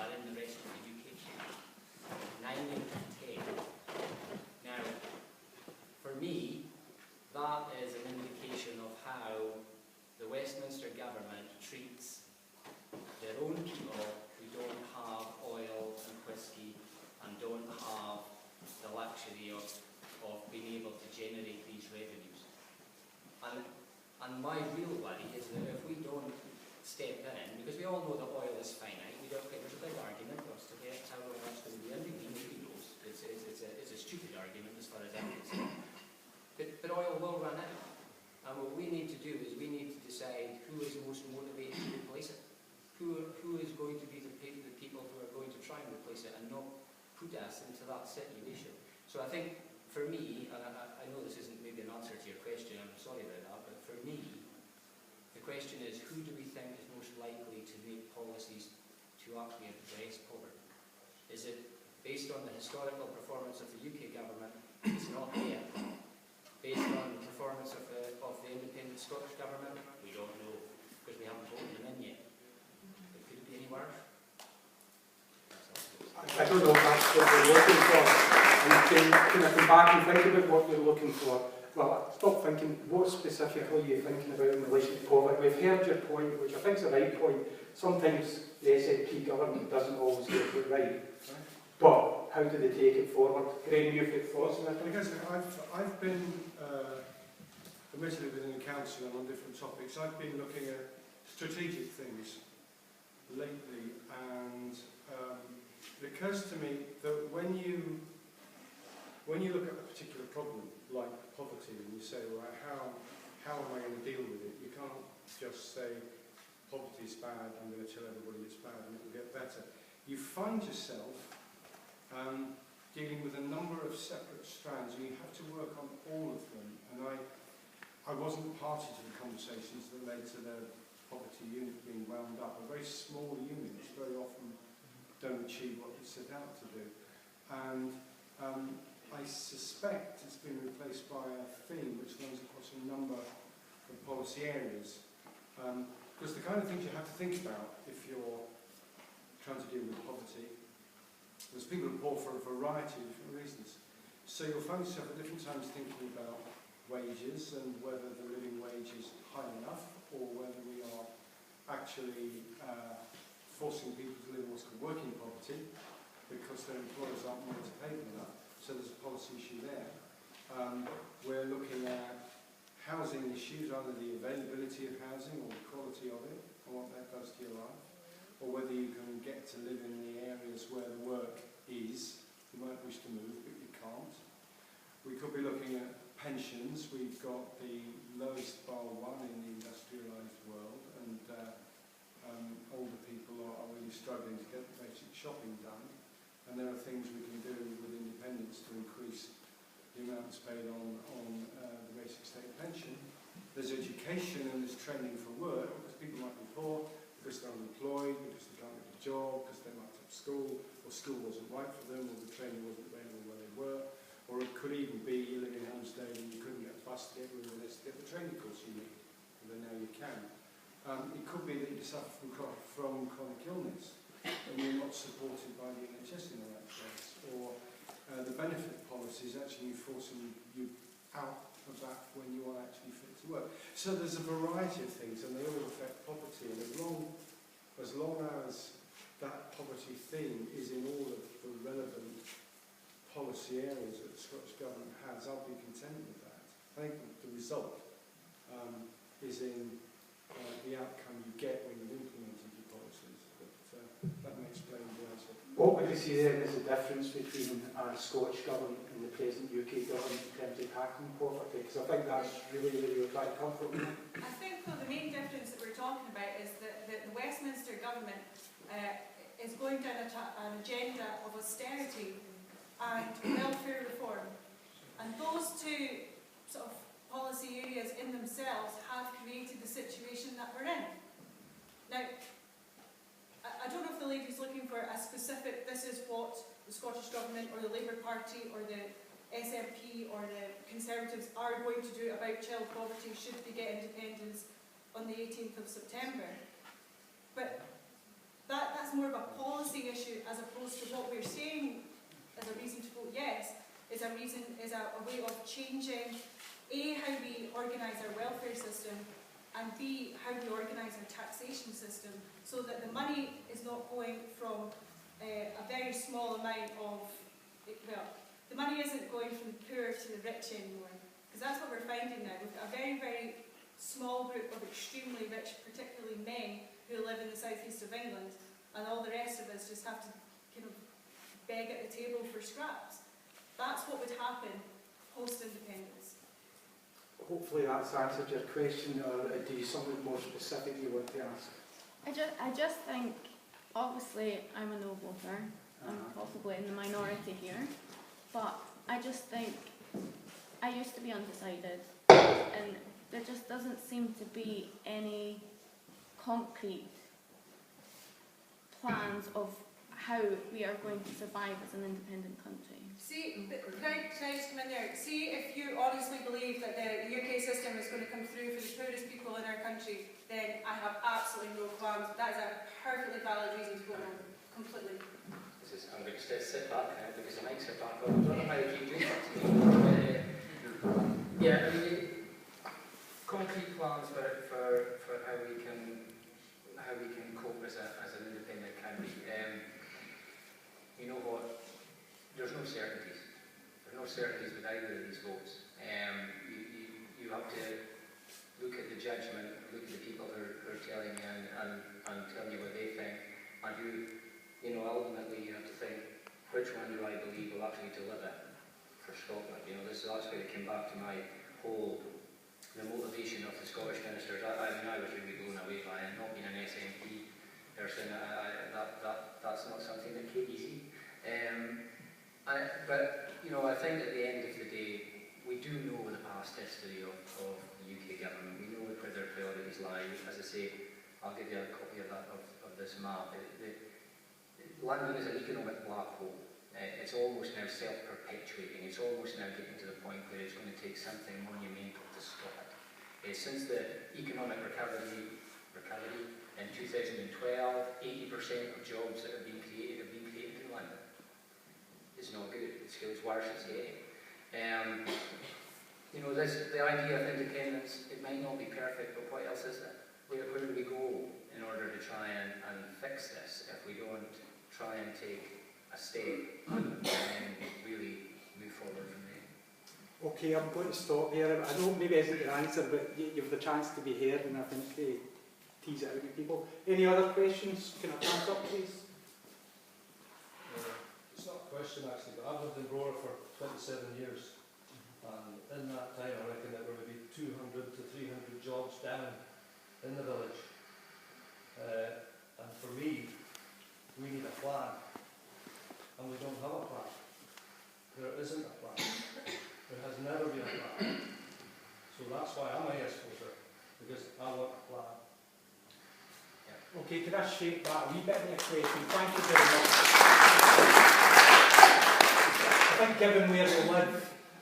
are in the rest of the UK. 9 out of 10. Now, for me, that is an indication of how the Westminster government treats their own people who don't have oil and whisky and don't have the luxury of being able to generate these revenues. And my real worry is that if we don't step is going to be the people who are going to try and replace it and not put us into that situation. So I think, for me, and I know this isn't maybe an answer to your question, I'm sorry about that, but for me, the question is, who do we think is most likely to make policies to actually address poverty? Is it based on the historical performance of the UK government? It's not there. Based on the performance of the independent Scottish government? We don't know, because we haven't voted them in yet. But could it be any worse? I don't know if that's what they're looking for. And can I come back and think about what you're looking for? Well, stop thinking, what specifically are you thinking about in relation to poverty? We've heard your point, which I think is the right point. Sometimes the SNP government doesn't always get it right. But how do they take it forward? Graham, you've got thoughts on that? I guess I've been, admittedly within the council and on different topics, I've been looking at strategic things lately, and it occurs to me that when you look at a particular problem, like poverty, and you say, well, how am I going to deal with it? You can't just say, poverty is bad, I'm going to tell everybody it's bad and it will get better. You find yourself dealing with a number of separate strands, and you have to work on all of them. And I wasn't party to the conversations that led to the poverty unit being wound up. A very small units very often don't achieve what they set out to do. And I suspect it's been replaced by a theme which runs across a number of policy areas. Because the kind of things you have to think about if you're trying to deal with poverty, there's people who are poor for a variety of different reasons. So you'll find yourself at different times thinking about wages and whether the living wage is high enough, or whether we are actually forcing people to live in what's called working poverty because their employers aren't willing to pay them enough. So there's a policy issue there. We're looking at housing issues, either the availability of housing or the quality of it, and what that does to your life, or whether you can get to live in the areas where the work is. You might wish to move, but you can't. We could be looking at pensions. We've got the lowest bar one in the industrialised world, and older people are really struggling to get basic shopping done. And there are things we can do with independence to increase the amounts paid on the basic state pension. There's education and there's training for work, because people might be poor, because they're unemployed, because they can't get a job, because they might have school, or school wasn't right for them, or the training wasn't available where they were. Or it could even be you live in Hampstead and you couldn't get a bus to get the training course you need, and then now you can. It could be that you suffer from chronic illness and you're not supported by the NHS in the right place, or the benefit policy is actually forcing you out of that when you are actually fit to work. So there's a variety of things, and they all affect poverty, and as long as that poverty theme is in all of the relevant policy areas that the Scottish Government has, I'll be content with that. I think the result is in the outcome you get when you've implemented your policies, but that may explain the answer. What would you see then as the difference between the Scottish Government and the present UK Government in terms of tackling poverty? Because I think that's really where you're trying to come from. I think the main difference that we're talking about is that the Westminster Government is going down an agenda of austerity and welfare reform. And those two sort of policy areas in themselves have created the situation that we're in. Now, I don't know if the lady's looking for a specific, this is what the Scottish Government or the Labour Party or the SNP or the Conservatives are going to do about child poverty should they get independence on the 18th of September. But that's more of a policy issue as opposed to what we're saying as a reason to vote yes, is a way of changing A, how we organise our welfare system, and B, how we organise our taxation system, so that the money is not going from a very small amount of, well, the money isn't going from the poor to the rich anymore, because that's what we're finding now. We've got a very, very small group of extremely rich, particularly men, who live in the southeast of England, and all the rest of us just have to kind of beg at the table for scraps. That's what would happen post-independence. Hopefully that's answered your question, or do you something more specific you want to ask? I just think obviously I'm a no voter. I'm possibly in the minority here, but I just think I used to be undecided, and there just doesn't seem to be any concrete plans of how we are going to survive as an independent country. See, can I just come in there? See, if you honestly believe that the UK system is going to come through for the poorest people in our country, then I have absolutely no qualms. That is a perfectly valid reason to go on, completely. I'm going to sit back now because the mics are back on. I don't know how you keep doing that to me. Yeah, I mean, concrete plans for how we can cope as an independent country. You know what? There's no certainties. There's no certainties with either of these votes. You have to look at the judgment, look at the people who are telling you and telling you what they think, and ultimately you have to think, which one do I believe will actually deliver for Scotland? That's where it came back to my whole, the motivation of the Scottish ministers. I was really blown away by it, not being an SNP person. That's not something that came easy. But I think at the end of the day, we do know the past history of the UK government. We know where their priorities lie. As I say, I'll give you a copy of this map. London is an economic black hole. It's almost now self-perpetuating. It's almost now getting to the point where it's going to take something monumental to stop it. Since the economic recovery in 2012, 80% of jobs that have been created in London. It's not good. It's worse. It's getting. The idea of independence, it might not be perfect, but what else is there? Where do we go in order to try and fix this if we don't try and take a step and really move forward from there? Okay, I'm going to stop here. I know maybe isn't your answer, but you have the chance to be heard, and I think they tease it out with people. Any other questions? Can I pass up, please? It's not a question actually, but I've lived in Brora for 27 years, and in that time I reckon there were maybe 200 to 300 jobs down in the village. And for me, we need a plan, and we don't have a plan. There isn't a plan. There has never been a plan. So that's why I'm a yes voter, because I want a plan. Okay, could I shake that a wee bit in your question? Thank you very much. I think given where we live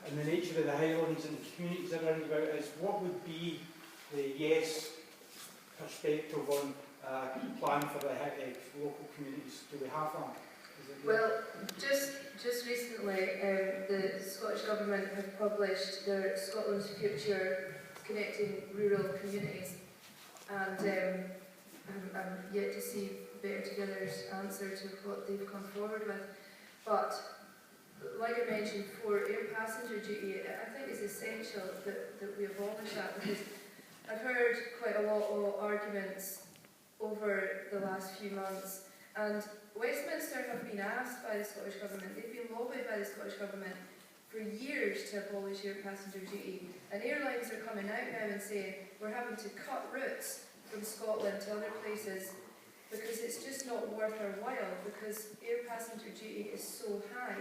and the nature of the Highlands and the communities around about us, what would be the yes perspective on a plan for the local communities? Do we have that? Well, just recently, the Scottish Government have published their Scotland's Future Connecting Rural Communities, and I'm yet to see Better Together's answer to what they've come forward with. But like I mentioned before, air passenger duty, I think it's essential that we abolish that, because I've heard quite a lot of arguments over the last few months, and Westminster have been asked by the Scottish Government, they've been lobbied by the Scottish Government for years to abolish air passenger duty, and airlines are coming out now and saying we're having to cut routes from Scotland to other places because it's just not worth our while, because air passenger duty is so high.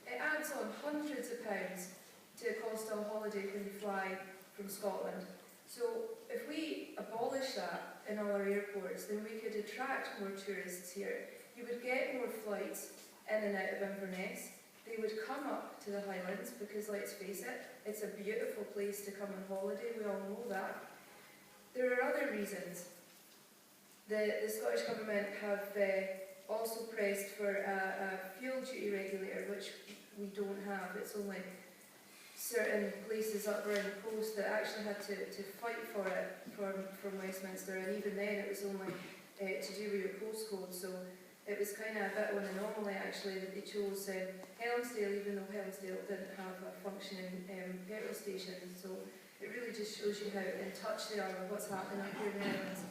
It adds on hundreds of pounds to the cost of a holiday when you fly from Scotland. So if we abolish that in all our airports, then we could attract more tourists here. You would get more flights in and out of Inverness. They would come up to the Highlands because, let's face it, it's a beautiful place to come on holiday. We all know that. There are other reasons. The Scottish Government have also pressed for a fuel duty regulator, which we don't have. It's only certain places up around the coast that actually had to fight for it from Westminster, and even then it was only to do with your postcode. So it was kind of a bit of an anomaly actually that they chose Helmsdale, even though Helmsdale didn't have a functioning petrol station. So it really just shows you how in touch they are with what's happening up here in the Highlands.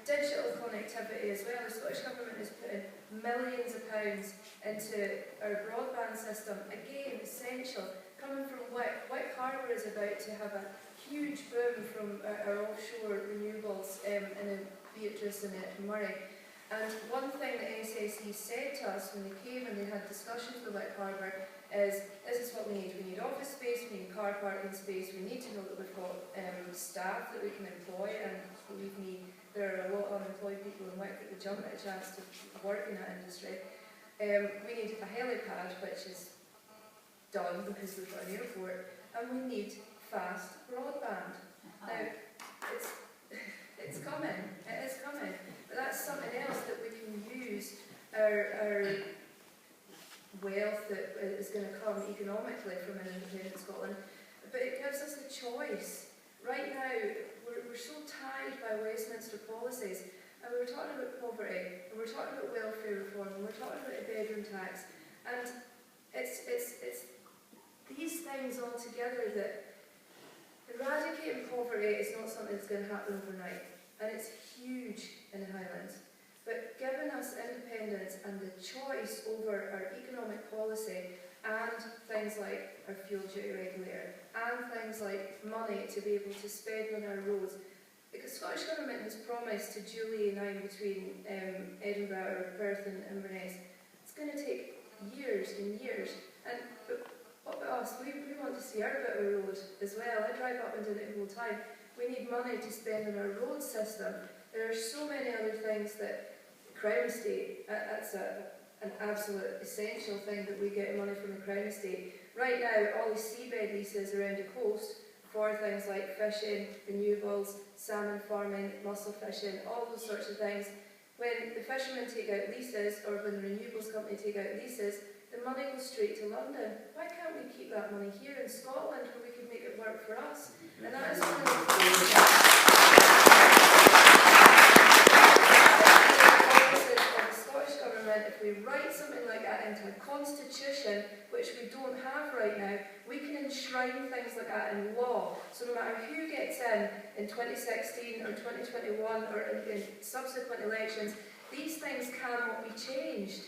Digital connectivity as well. The Scottish Government is putting millions of pounds into our broadband system. Again, essential. Coming from Wick Harbour is about to have a huge boom from our offshore renewables in Beatrice and Murray. And one thing that SSE said to us when they came and they had discussions with Wick Harbour is, this is what we need. We need office space, we need car parking space, we need to know that we've got staff that we can employ, and believe me, there are a lot of unemployed people in Wick that would jump at a chance to work in that industry. We need a helipad, which is done because we've got an airport, and we need fast broadband. Now, it's coming, it is coming, but that's something else that we can use our wealth that is going to come economically from an independent Scotland, but it gives us a choice. Right now, we're so tied by Westminster policies, and we were talking about poverty, and we're talking about welfare reform, and we're talking about a bedroom tax, and it's these things all together that eradicating poverty is not something that's going to happen overnight, and it's huge in the Highlands. But giving us independence and the choice over our economic policy and things like our fuel duty regulator and things like money to be able to spend on our roads, because Scottish Government has promised to Julie line between Edinburgh or Perth and Inverness, it's going to take years and years. But what about us? We want to see our bit of a road as well. I drive up and down it the whole time. We need money to spend on our road system. There are so many other things that Crown Estate, that's an absolute essential thing that we get money from the Crown Estate. Right now, all the seabed leases around the coast for things like fishing, renewables, salmon farming, mussel fishing, all those sorts of things. When the fishermen take out leases, or when the renewables company take out leases, the money goes straight to London. Why can't we keep that money here in Scotland where we can make it work for us? And that is one of the things if we write something like that into a constitution, which we don't have right now, we can enshrine things like that in law. So no matter who gets in 2016 or 2021 or in subsequent elections, these things cannot be changed.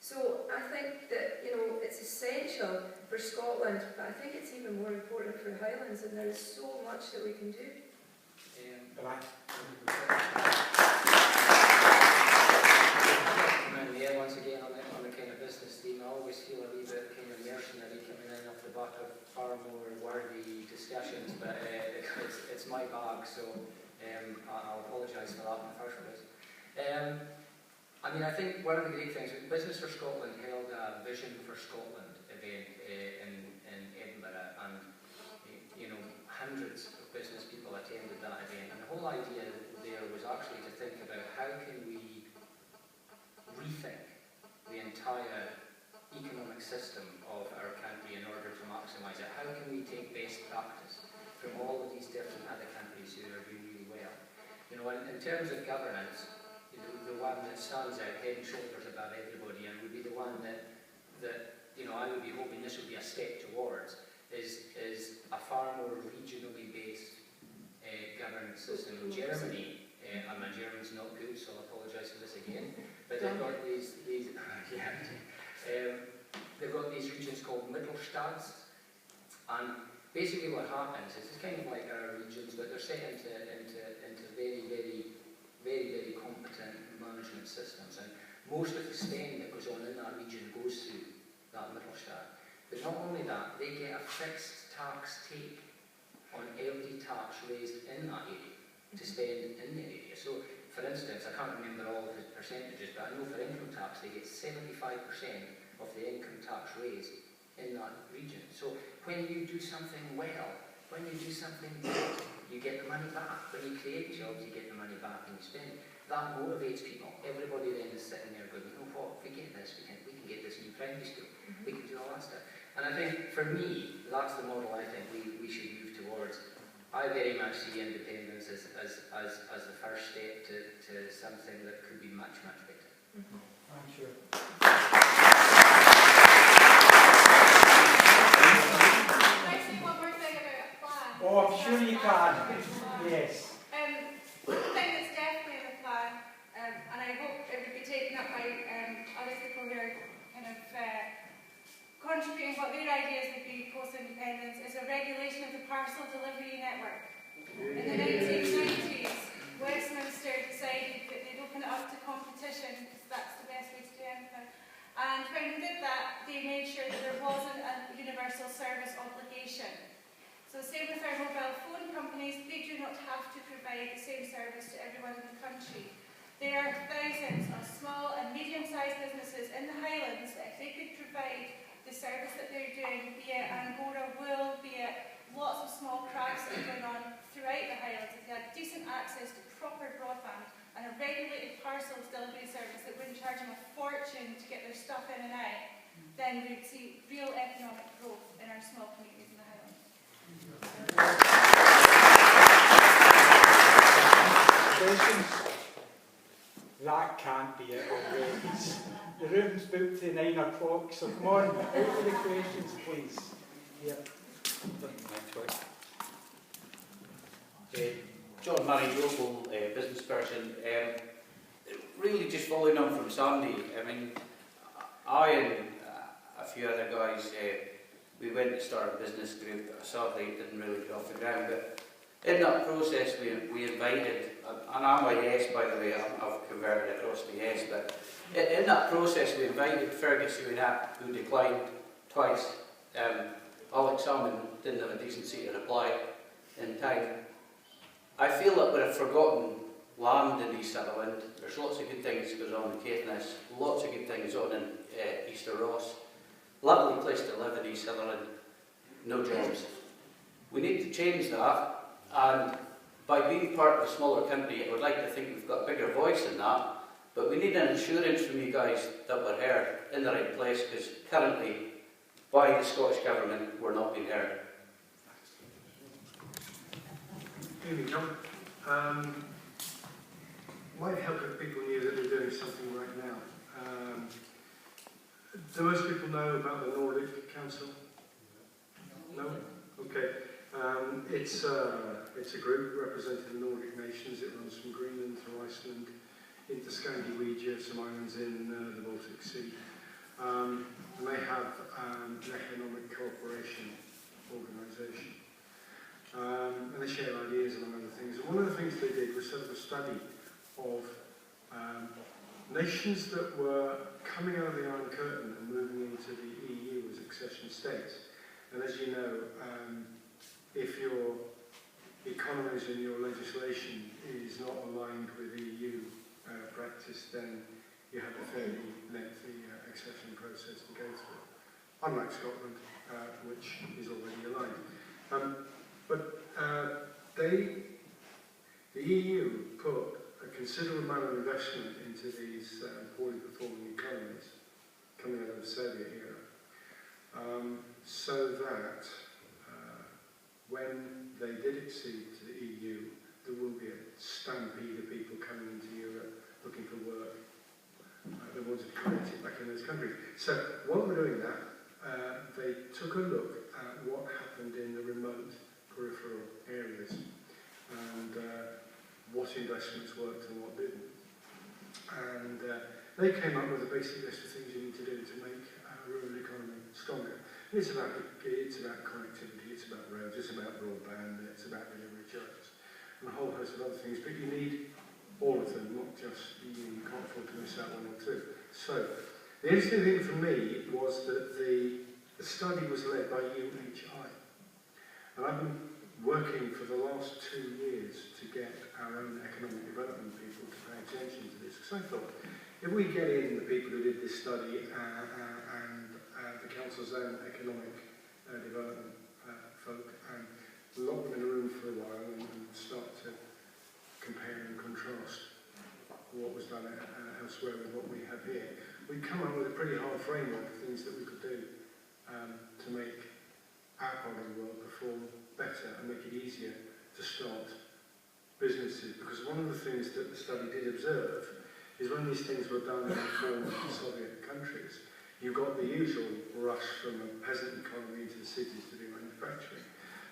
So I think that, you know, it's essential for Scotland, but I think it's even more important for the Highlands, and there is so much that we can do. Yeah, once again on the kind of business theme, I always feel a wee bit kind of mercenary coming in off the back of far more worthy discussions, but it's my bag, so I'll apologise for that in the first place. I mean, I think one of the great things, Business for Scotland held a Vision for Scotland event in Edinburgh, and you know, hundreds of business people attended that event, and the whole idea there was actually to think about how can we rethink the entire economic system of our country in order to maximise it. How can we take best practice from all of these different other countries who are doing really well? You know, in terms of governance, you know, the one that stands out head and shoulders above everybody, and would be the one that you know, I would be hoping this would be a step towards, is a far more regionally based governance system. In Germany, and my German's not good, so I'll apologise for this again, but they've got these they've got these regions called Mittelstaats, and basically what happens is it's kind of like our regions, but they're set into very, very, very, very competent management systems, and most of the spend that goes on in that region goes through that Mittelstaat. But not only that, they get a fixed tax take on every tax raised in that area to spend in the area. So, for instance, I can't remember all of the percentages, but I know for income tax they get 75% of the income tax raised in that region. So, when you do something well, when you do something good, you get the money back. When you create jobs, you get the money back and you spend it. That motivates people. Everybody then is sitting there going, you know what, if we get this, we can get this new primary school. We can do all that stuff. And I think, for me, that's the model I think we should move towards. I very much see independence as the first step to something that could be much, much better. I'm sure. Can I say one more thing about a plan? Oh, I'm sure you can. Yes. One thing that's definitely in the plan, and I hope it would be taken up by other people who are kind of contributing what their ideas would be post-independence, is a regulation of the parcel delivery network. In the 1990s, Westminster decided that they'd open it up to competition that they made sure that there wasn't a universal service obligation. So same with our mobile phone companies, they do not have to provide the same service to everyone in the country. There are thousands of small and medium-sized businesses in the Highlands that if they could provide the service that they're doing, be it Angora wool, be it lots of small crafts that are going on throughout the Highlands, if they had decent access to proper broadband and a regulated parcels delivery service that wouldn't charge them a fortune to get their stuff in and out, then we'd see real economic growth in our small communities in the Highlands. Questions? That can't be it already. The room's booked to 9 o'clock, so come on, out with the questions, please. Here. John Murray, local business person. Really just following on from Sandy, I mean, I and a few other guys, we went to start a business group. Sadly, it didn't really get off the ground, but in that process we invited, and I'm a yes by the way, I've converted across to yes, but in that process we invited Fergus who declined twice. Alex Salmon didn't have a decency to reply in time. I feel that we've forgotten land in East Sutherland. There's lots of good things that goes on in Caithness, lots of good things on in Easter Ross. Lovely place to live in East Sutherland, no jobs. We need to change that, and by being part of a smaller company, I would like to think we've got a bigger voice in that, but we need an assurance from you guys that we're heard in the right place, because currently, by the Scottish Government, we're not being heard. Amy, John. Might help if people knew that they're doing something right now. Do most people know about the Nordic Council? No? Okay. It's a group representing the Nordic nations. It runs from Greenland through Iceland into Scandinavia, some islands in the Baltic Sea. And they have an economic cooperation organisation. And they share ideas among other things. And one of the things they did was sort of a study of nations that were coming out of the Iron Curtain and moving into the EU as accession states. And as you know, if your economies and your legislation is not aligned with EU practice, then you have a fairly lengthy accession process to go through. Unlike Scotland, which is already aligned. The EU put a considerable amount of investment into these poorly performing economies coming out of the Soviet era, so that when they did accede to the EU, there will be a stampede of people coming into Europe looking for work. They wanted to create it back in those countries. So while we're doing that, they took a look at what happened in the remote peripheral areas and what investments worked and what didn't. And they came up with a basic list of things you need to do to make a rural economy stronger. And it's about connectivity, it's about roads, it's about broadband, it's about delivery charges, and a whole host of other things. But you need all of them, not just you can't afford to miss out one or two. So the interesting thing for me was that the study was led by UHI. And I've been working for the last 2 years to get our own economic development people to pay attention to this. Because I thought, if we get in the people who did this study and the Council's own economic development folk and lock them in a room for a while and start to compare and contrast what was done elsewhere with what we have here, we come up with a pretty hard framework of things that we could do to make our part of the world perform better and make it easier to start businesses. Because one of the things that the study did observe is when these things were done in the former Soviet countries, you got the usual rush from a peasant economy into the cities to do manufacturing.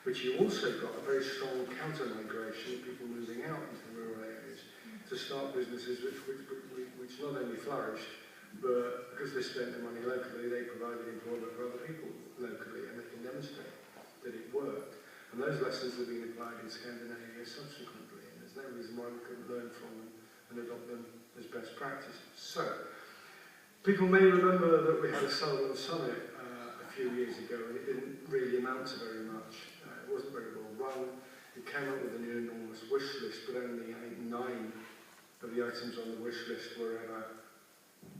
But you also got a very strong counter-migration, people moving out into the rural areas to start businesses which not only flourished, but because they spent the money locally, they provided employment for other people locally, and they can demonstrate that it worked. And those lessons have been applied in Scandinavia subsequently, and there's no reason why we couldn't learn from them and adopt them as best practices. So, People may remember that we had a Sutherland summit a few years ago, and it didn't really amount to very much. It wasn't very well run. It came up with an enormous wish list, but only 8, 9 of the items on the wish list were ever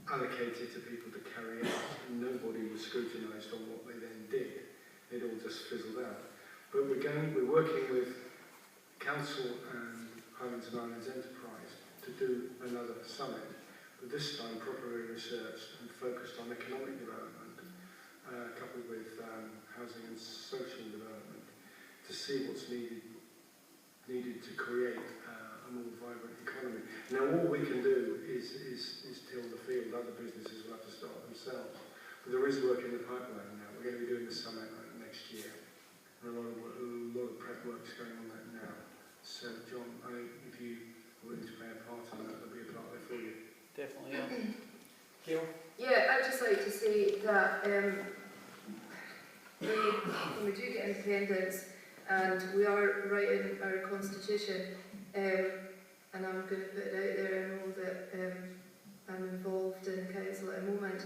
allocated to people to carry out, and nobody was scrutinised on what they then did. It all just fizzled out. But we're working with Council and Highlands and Islands Enterprise to do another summit, but this time properly researched and focused on economic development, coupled with housing and social development, to see what's needed to create a more vibrant economy. Now, all we can do is till the field. Other businesses will have to start themselves. But there is work in the pipeline now. We're going to be doing the summit next year. And a lot of prep work's going on that now. So, John, if you are willing to play a part in that, there'll be a part there for you. Definitely, yeah. Gail? Yeah, I'd just like to say that when we do get independence and we are writing our constitution, and I'm going to put it out there, I know that I'm involved in council at the moment,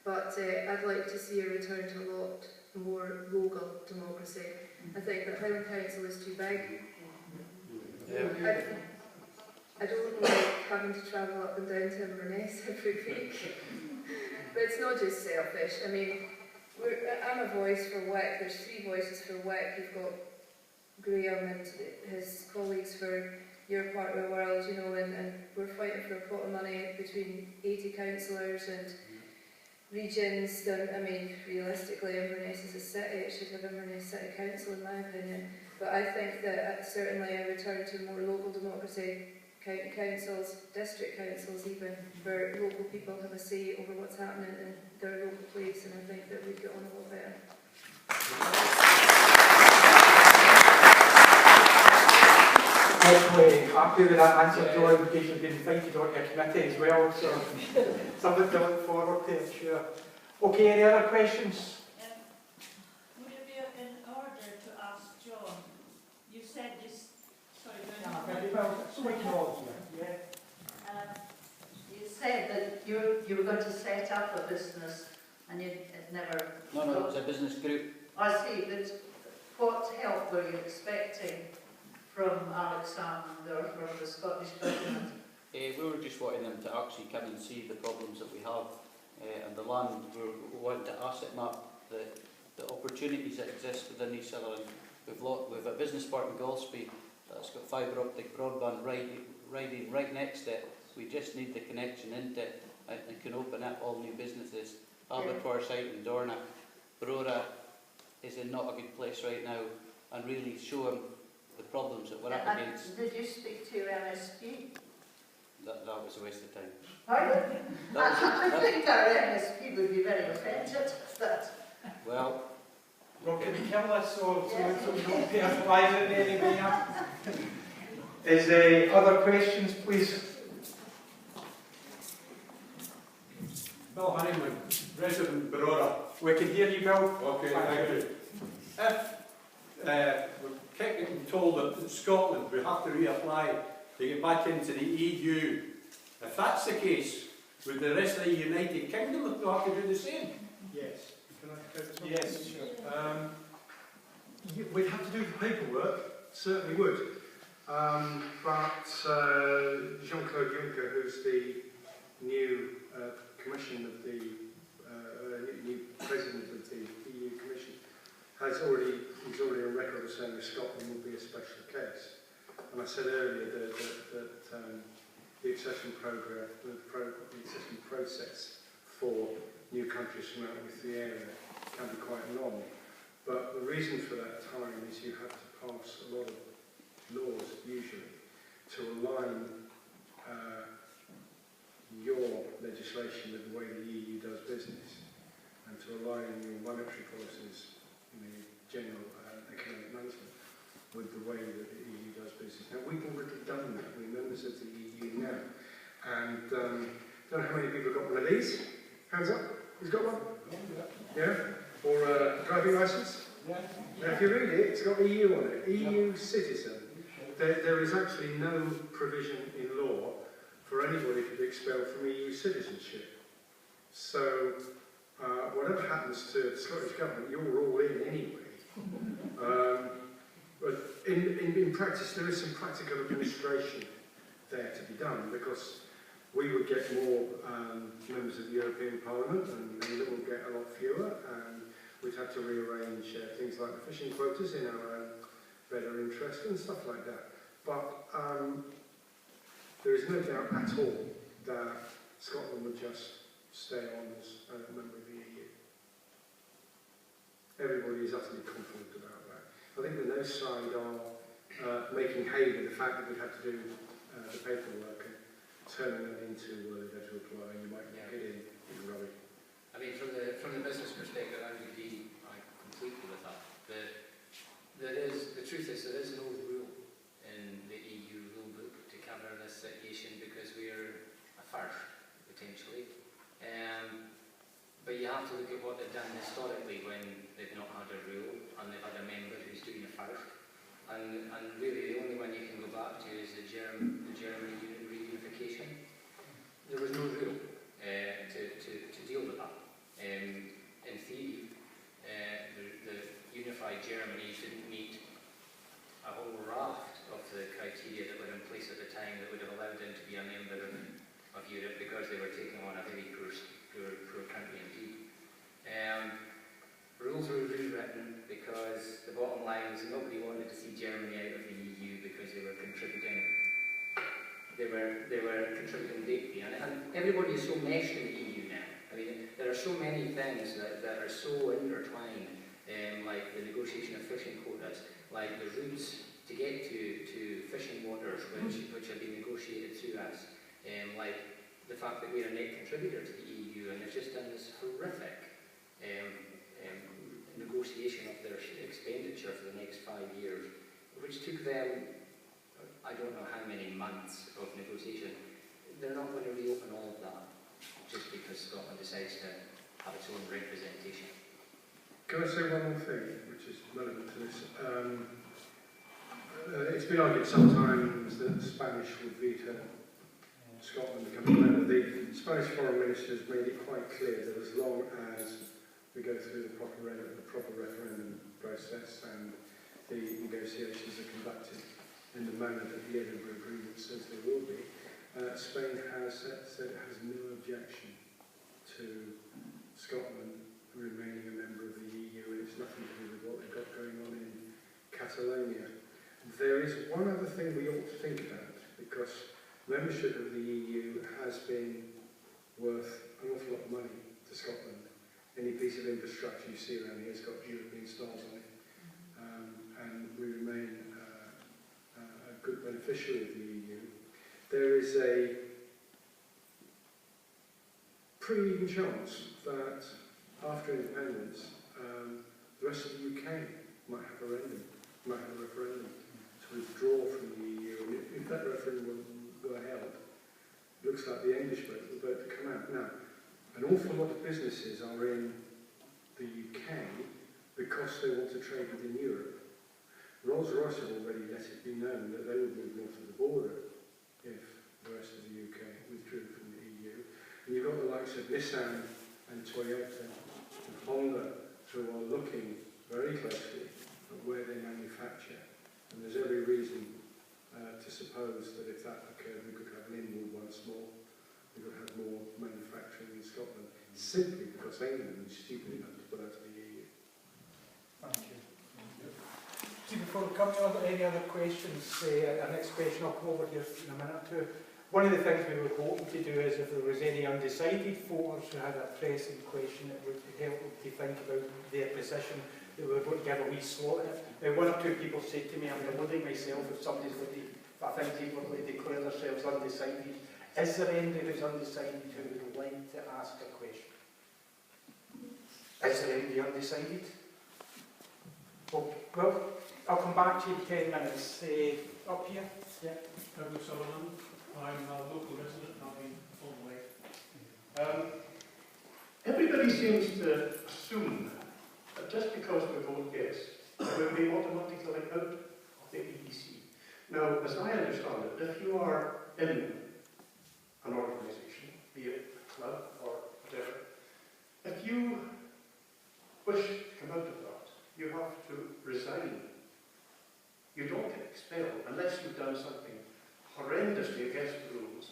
but I'd like to see a return to a lot more local democracy. I think that Highland Council is too big. Yeah. I don't like having to travel up and down to Inverness every week. But it's not just selfish. I mean, I'm a voice for Wick. There's 3 voices for Wick. You've got Graham and his colleagues for your part of the world, you know, and we're fighting for a pot of money between 80 councillors and regions. I mean, realistically, Inverness is a city. It should have Inverness City Council, in my opinion. But I think that certainly a return to more local democracy, county councils, district councils even, where local people have a say over what's happening in their local place, and I think that we'd get on a lot better. Hopefully happy with that answer, John, because you've been invited on your committee as well, so something to look forward to, I'm sure. Okay, any other questions? Would it be in order to ask John, you said this, sorry, you said that you were going to set up a business and you had never... No, it was a business group. I see, but what help were you expecting from Alex Salmond or from the Scottish Government? We were just wanting them to actually come and see the problems that we have and the land. We wanting to asset map the opportunities that exist within East Sutherland. We've a business park in Golspie that's got fibre optic broadband riding right next to it. We just need the connection into it and can open up all new businesses. Abattoir site in Dornoch. Brora is in not a good place right now, and really show them the problems that we're up against. Did you speak to your MSP? That was a waste of time. Pardon? I think our MSP would be very offended at that. Well, Well, can you kill us so we don't personalise it in any way? Is there other questions, please? Bill Honeyman, resident Brora. We can hear you, Bill. Okay, thank you. If we're getting told that in Scotland we have to reapply to get back into the EU, if that's the case, would the rest of the United Kingdom have to do the same? Yes. Can I take this one? Yes, sure. We'd have to do the paperwork, certainly would. But Jean-Claude Juncker, who's the new commission of the new president of the EU Commission, he's already on record as saying that Scotland will be a special case. And I said earlier that the accession program, the accession process for new countries from out with the area can be quite long. But the reason for that time is you have to pass a lot of laws, usually, to align your legislation with the way the EU does business, and to align your monetary policies in the general economic management with the way that the EU does business. Now, we've already done that. We're members of the EU now. And don't know how many people have got one of these. Hands up. Who's got one? Yeah? Or a driving licence? Yeah. Now, if you read it, it's got EU on it. EU citizen. There is actually no provision in law for anybody to be expelled from EU citizenship. So whatever happens to the Scottish Government, you're all in anyway. But in practice, there is some practical administration there to be done, because we would get more members of the European Parliament, and they will get a lot fewer, and we'd have to rearrange things like the fishing quotas in our own better interest and stuff like that. But there is no doubt at all that Scotland would just stay on as a member of the EU. Everybody is utterly confident about that. I think the no side are making hay with the fact that we'd have to do the paperwork and turning that into a letter to apply, and you might get in rubbish. I mean, from the business perspective, I would agree completely with that. The truth is there is no rule in the EU rulebook to cover this situation, because we are a first, potentially. But you have to look at what they've done historically when they've not had a rule and they've had a member who's doing a first. And really the only one you can go back to is the German reunification. There was no rule to deal with that. In theory, the unified Germany didn't meet a whole raft of the criteria that were in place at the time that would have allowed them to be a member of Europe, because they were taking on a very poor country indeed. Rules were rewritten because the bottom line was nobody wanted to see Germany out of the EU, because they were contributing. They were contributing deeply, and everybody is so meshed in the EU now. I mean, there are so many things that are so intertwined, like the negotiation of fishing quotas, like the routes to get to fishing waters, which have been negotiated through us, like the fact that we're a net contributor to the EU, and they've just done this horrific negotiation of their expenditure for the next 5 years, which took them, I don't know how many months of negotiation. They're not going to reopen all of that just because Scotland decides to have its own representation. Can I say one more thing, which is relevant to this? It's been argued sometimes that the Spanish would veto Scotland becoming a member. The Spanish foreign ministers made it quite clear that as long as we go through the proper referendum process and the negotiations are conducted in the manner that the Edinburgh Agreement says they will be, Spain has said it has no objection to Scotland remaining a member of the EU, and it's nothing to do with what they've got going on in Catalonia. There is one other thing we ought to think about, because membership of the EU has been worth an awful lot of money to Scotland. Any piece of infrastructure you see around here has got European stars on it, and we remain a good beneficiary of the EU. There is a pretty even chance that after independence, the rest of the UK might have a referendum to withdraw from the EU, and if that referendum were held, it looks like the English vote will vote to come out. Now, an awful lot of businesses are in the UK because they want to trade within Europe. Rolls-Royce have already let it be known that they would move north of the border if the rest of the UK withdrew from the EU. And you've got the likes of Nissan and Toyota and Honda who are looking very closely at where they manufacture. And there's every reason to suppose that if that occurred, we could have an inward once more. We could have more manufacturing in Scotland, simply because England is stupid enough to put out of the EU. Thank you. See, before we come to any other questions, our next question I'll come over here in a minute or two. One of the things we were hoping to do is if there was any undecided voters who had a pressing question that would help them to think about their position, that we were going to give a wee slot in it. Now, one or two people said to me, I'm deluding myself if somebody's going to, I think people are going to declare themselves undecided. Is there anybody who's undecided who would like to ask a question? Is there anybody undecided? Well, I'll come back to you in 10 minutes. Up here. Yeah. Sutherland. I'm a local resident, I've been all the way. Everybody seems to assume that just because we vote yes, we will be automatically out of the EEC. Now, as I understand it, if you are in an organisation, be it a club or whatever, out of that, you have to resign. You don't get expelled unless you've done something horrendously against the rules.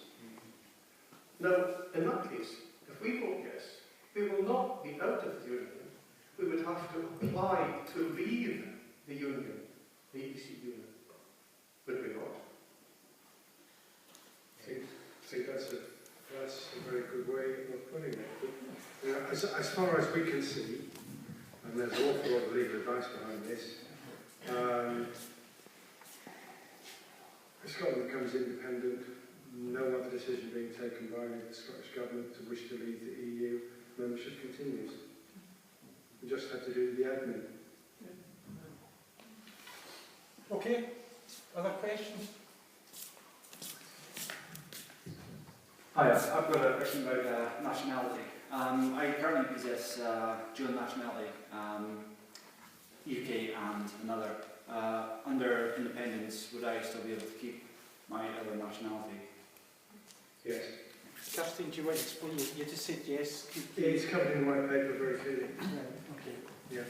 Now, in that case, if we vote yes, we will not be out of the union. We would have to apply to leave the union, the EC union. Would we not? I think that's a very good way of putting it. But, you know, as far as we can see, and there's an awful lot of legal advice behind this, Scotland becomes independent, no other decision being taken by the Scottish Government to wish to leave the EU, membership continues. We just have to do the admin. Okay, other questions? Hi, I've got a question about nationality. I currently possess dual nationality, UK and another. Under independence, would I still be able to keep my other nationality? Yes. Kirsten, do you want to explain? You just said yes. Yeah, it's covered in the white paper very clearly. Okay. Yeah.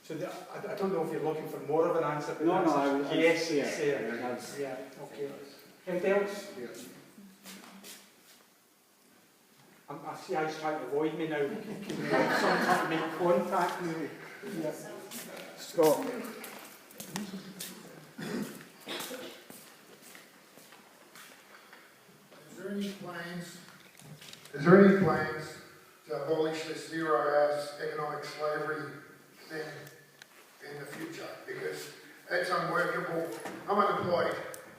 So I don't know if you're looking for more of an answer, but No, yes, yeah, it's yeah, okay. Anything else? Yeah. I see I was trying to avoid me now. Can you have some time to make contact with me? Yeah. Stop. Is there any plans to abolish this 0 hours economic slavery thing in the future? Because it's unworkable. I'm unemployed.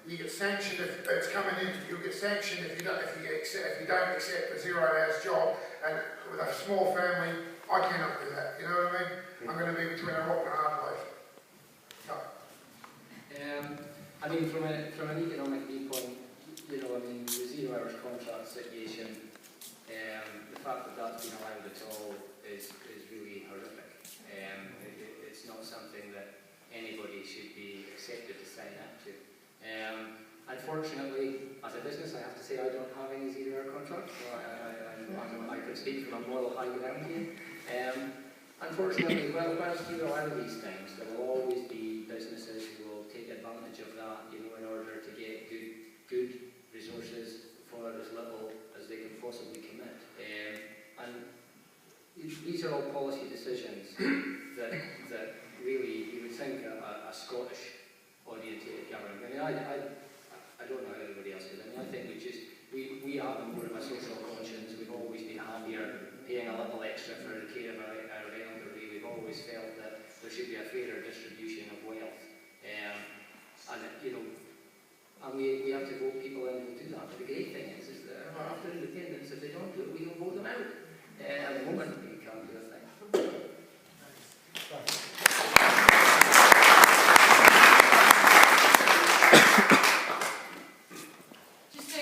You get sanctioned if it's coming in. You'll get sanctioned if you don't accept a 0 hours job. And with a small family, I cannot do that. You know what I mean? I'm going to be between a rock and a hard place. I mean, from an economic viewpoint, you know, I mean, the 0 hours contract situation, the fact that that's been allowed at all is really horrific. It's not something that anybody should be accepted to sign up to. Unfortunately, as a business, I have to say I don't have any 0 hour contracts, so I could speak from a moral high ground here. Unfortunately, whilst we allow these things, there will always be businesses who will take advantage of that, you know, in order to get good resources for as little as they can possibly commit. And these are all policy decisions that really you would think a Scottish orientated government. I mean, I don't know how everybody else is. I mean, I think we have more of a social conscience. We've always been happier paying a little extra for the care of our elderly. We've always felt that there should be a fairer distribution of wealth. And you know, and we have to vote people in who do that. But the great thing is that after independence, if they don't do it, we don't vote them out. At the moment, we can't do a thing. Just to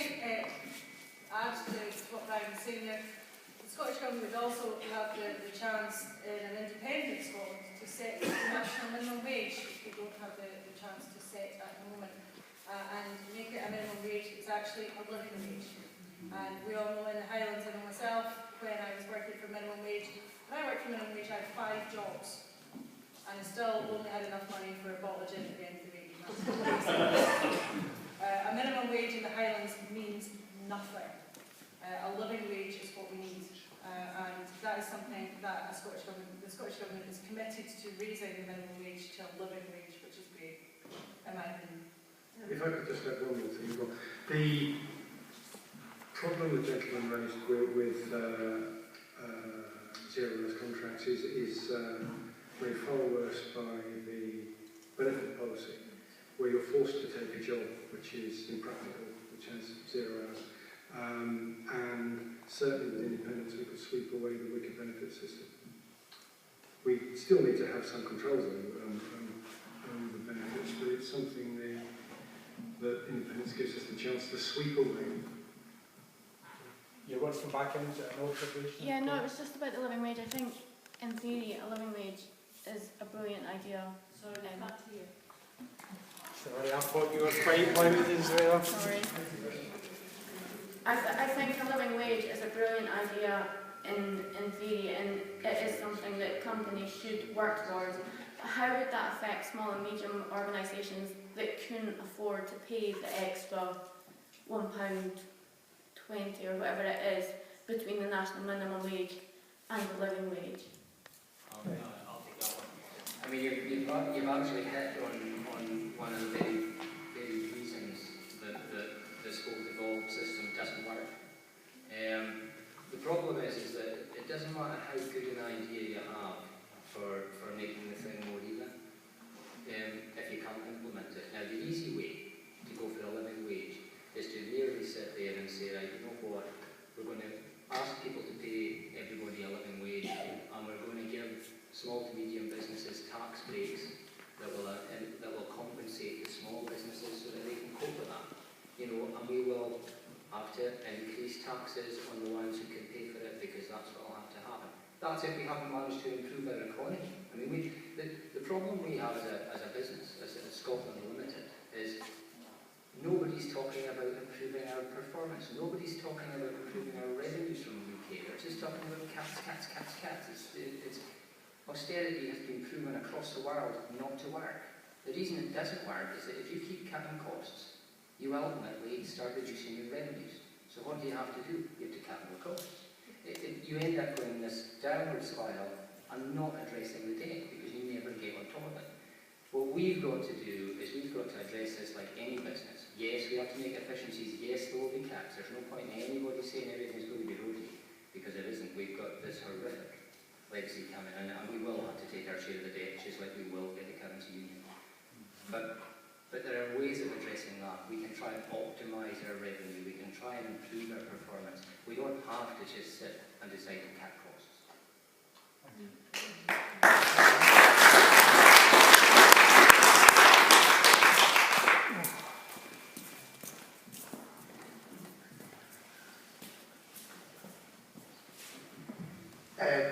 add to what Brian was saying there, the Scottish Government would also have the chance in an independent Scotland to set the national minimum wage, which we don't have the chance to set at the moment, and make it a minimum wage that's actually a living wage. And we all know in the Highlands, I know myself, when I was working for minimum wage, when I worked for minimum wage, I had 5 jobs, and I still only had enough money for a bottle of gin at the end of the week. A minimum wage in the Highlands means nothing. A living wage is what we need, and that is something that the Scottish Government is committed to raising the minimum wage to a living wage, which is great, in my opinion. If I could just add one more thing. Well, the problem the gentleman raised with 0 hours contracts is made far worse by the benefit policy, where you're forced to take a job which is impractical, which has 0 hours. And certainly with independence, we could sweep away the wicked benefit system. We still need to have some controls on the benefits, but it's something that independence gives us the chance to sweep away. You want to come back into an observation? Yeah, no, it was just about the living wage. I think, in theory, a living wage is a brilliant idea. Sorry, back to you. Sorry, I thought you were quite loud as well. Sorry. I think a living wage is a brilliant idea in theory, and it is something that companies should work towards. How would that affect small and medium organisations that couldn't afford to pay the extra £1.20 or whatever it is between the national minimum wage and the living wage? I'll take that one. I mean, you've actually hit on one of the very reasons that this whole devolved system doesn't work. The problem is that it doesn't matter how good an idea you have for making the thing more even, if you can't implement it. Now, the easy way to go for a living wage is to merely sit there and say, right, you know what, we're going to ask people to pay everybody a living wage, and we're going to give small to medium businesses tax breaks that will compensate the small businesses so that they can cope with that. You know, and we will have to increase taxes on the ones who can pay for it, because that's what will have to happen. That's if we haven't managed to improve our economy. I mean, the problem we have as a business, as Scotland Limited, is nobody's talking about improving our performance. Nobody's talking about improving our revenues from the UK. They're just talking about cats. Austerity has been proven across the world not to work. The reason it doesn't work is that if you keep cutting costs, you ultimately start reducing your revenues. So what do you have to do? You have to cut more costs. You end up going this downward spiral and not addressing the debt, because you never get on top of it. What we've got to do is we've got to address this like any business. Yes, we have to make efficiencies. Yes, there will be cuts. There's no point in anybody saying everything's going to be rosy, because it isn't. We've got this horrific legacy coming in, and we will have to take our share of the debt, just like we will get the currency union. But there are ways of addressing that. We can try and optimise our revenue. We can try and improve our performance. We don't have to just sit and decide to cut costs.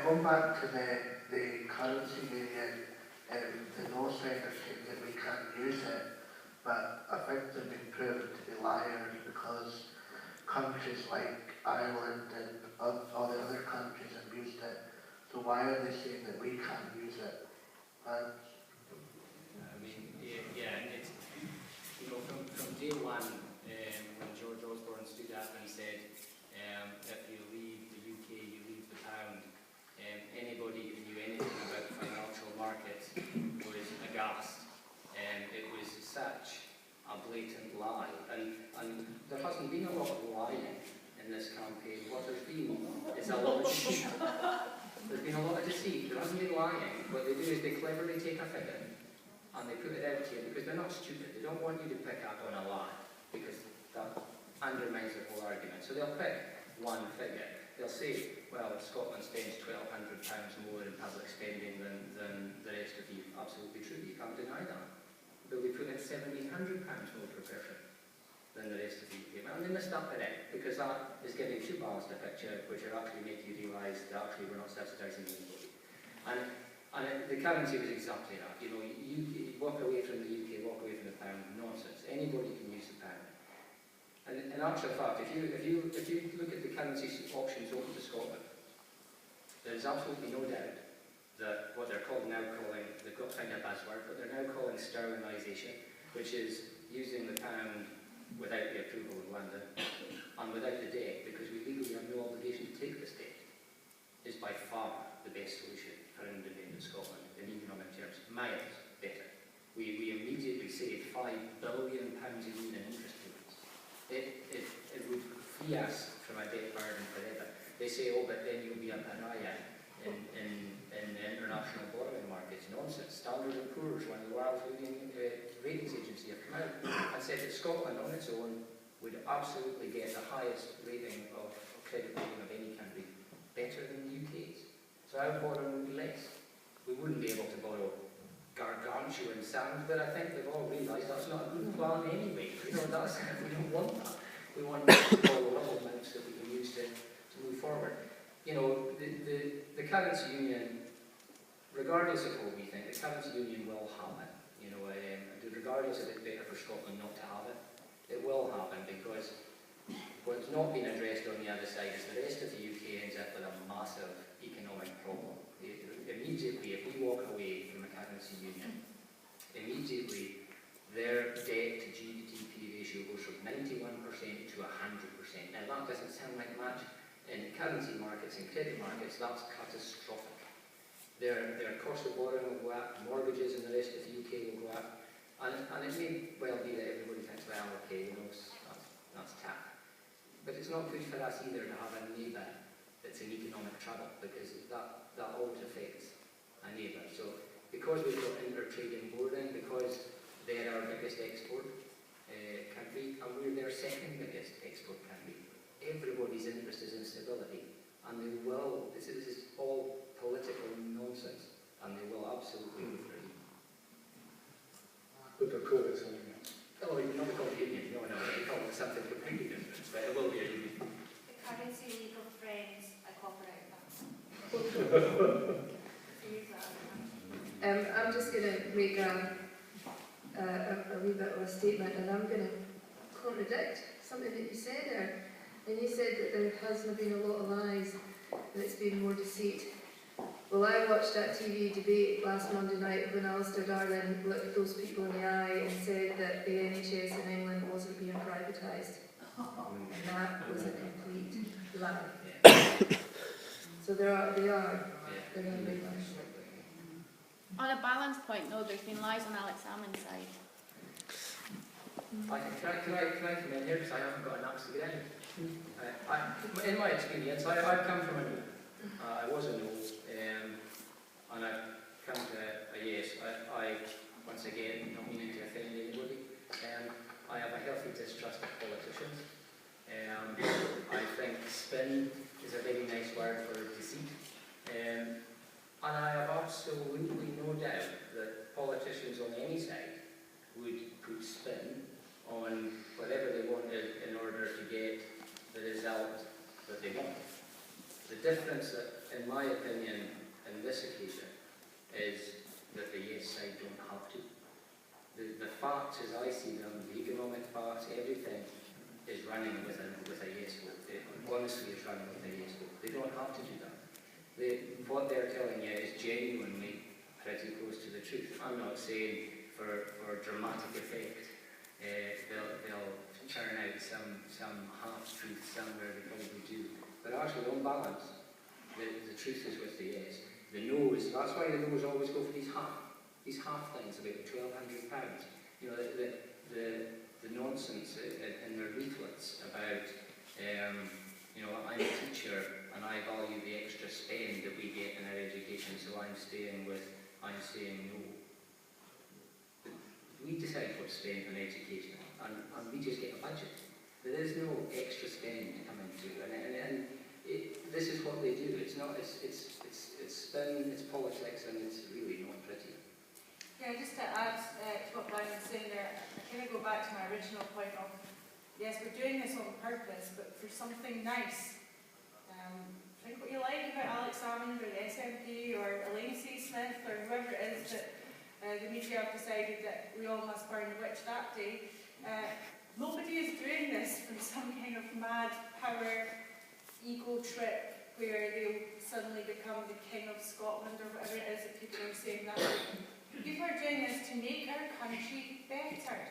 Going back to the currency union, the North Side are saying that we can't use it, but I think they've been proven to be liars, because countries like Ireland and all the other countries have used it. So why are they saying that we can't use it? I mean, yeah, it's, you know, from day one, when George Osborne stood up and said, if you leave the UK, you leave the pound, anybody who knew anything about financial markets was aghast. It was such a blatant lie, and there hasn't been a lot of lying in this campaign. What there's been is a lot of deceit. There's been a lot of deceit. There hasn't been lying. What they do is they cleverly take a figure and they put it out to you, because they're not stupid. They don't want you to pick up on a lie, because that undermines the whole argument. So they'll pick one figure. They'll say, well, Scotland spends £1,200 more in public spending than the rest of you. Absolutely true, you can't deny that. But we put in £1,700 more per person than the rest of the UK. And they missed that bit in, because that is giving too balanced a picture, which will actually make you realise that actually we're not subsidising anybody. And the currency was exactly that. You know, you walk away from the UK, walk away from the pound, nonsense. Anybody can use the pound. And in actual fact, if you look at the currency options open to Scotland, there's absolutely no doubt that what they're now calling, they've got to find a buzzword, but they're now calling sterlingisation, which is using the pound without the approval of London and without the debt, because we legally have no obligation to take this debt, is by far the best solution for independent Scotland in economic terms. Miles better. We immediately saved £5 billion a year in interest payments. It would free us from a debt burden forever. They say, oh, but then you'll be a pariah in the international borrowing markets. Nonsense. Standard & Poor's, one of the world's leading ratings agency, have come out and said that Scotland on its own would absolutely get the highest rating of credit rating of any country, better than the UK's. So our borrowing would be less. We wouldn't be able to borrow gargantuan sums, but I think they've all realised that's not a good plan anyway. You know, we don't want that. We want to borrow little amounts that we can use to move forward. You know, the currency union, regardless of what we think, the currency union will happen. You know, regardless of it's better for Scotland not to have it, it will happen, because what's not been addressed on the other side is the rest of the UK ends up with a massive Tenancy Union, immediately their debt to GDP ratio goes from 91% to 100%. Now that doesn't sound like much. In currency markets and credit markets, that's catastrophic. Their cost of borrowing will go up, mortgages in the rest of the UK will go up, and it may well be that everybody thinks, well, okay, you know, that's tough. But it's not good for us either to have a neighbour that's in economic trouble, because that always affects a neighbour. So because we've got inter-trading borrowing, because they're our biggest export country, and we're their second biggest export country, everybody's interest is in stability, and they will, this is all political nonsense, and they will absolutely go for it. But they'll call it something else. Oh, you're not called a union, no, they call it something completely different, but it will be a union. The currency league of friends, I copyright that. I'm just going to make a wee bit of a statement, and I'm going to contradict something that you said there. And you said that there hasn't been a lot of lies, and it's been more deceit. Well, I watched that TV debate last Monday night when Alistair Darling looked those people in the eye and said that the NHS in England wasn't being privatised. And that was a complete lie. So they are big lies. On a balance point, though, there's been lies on Alex Salmon's side. Can I come in here, because I haven't got an axe to get in? In my experience, I've come from a no. I was a no, and I've come to a yes. I once again, not meaning to offend anybody, I have a healthy distrust of politicians. I think spin is a very nice word for deceit. And I have absolutely no doubt that politicians on any side would put spin on whatever they wanted in order to get the result that they want. The difference, in my opinion, in this occasion, is that the yes side don't have to. The facts, as I see them, the economic facts, everything is running with a yes vote. It honestly is running with a yes vote. They don't have to do that. What they're telling you is genuinely pretty close to the truth. I'm not saying for dramatic effect they'll churn out some half-truth somewhere, they probably do. But actually, on balance, the truth is with the yes. The no is, that's why the no's always go for these half things about the £1,200. You know, the nonsense in their leaflets about, you know, I'm a teacher and I value the extra spend that we get in our education, so I'm saying no. We decide what to spend on education, and we just get a budget. There is no extra spend coming through, and this is what they do. It's spin, it's politics, and it's really not pretty. Yeah, just to add to what Brian was saying there, I kind of go back to my original point of, yes, we're doing this on purpose, but for something nice. Think what you like about Alex Salmond or the SNP or Elaine C. Smith or whoever it is that the media have decided that we all must burn the witch that day. Nobody is doing this from some kind of mad power ego trip where they'll suddenly become the king of Scotland or whatever it is that people are saying that. People are doing this to make our country better,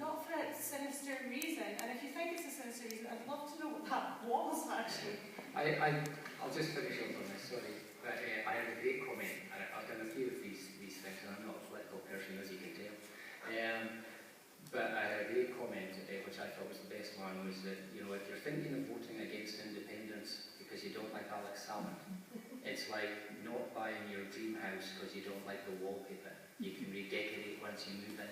not for a sinister reason. And if you think it's a sinister reason, I'd love to know what that was actually. I'll just finish up on this, sorry. But, I had a great comment. I've done a few of these things, and I'm not a political person, as you can tell. But I had a great comment, which I thought was the best one, was that, you know, if you're thinking of voting against independence because you don't like Alex Salmond, it's like not buying your dream house because you don't like the wallpaper. You can redecorate once you move in.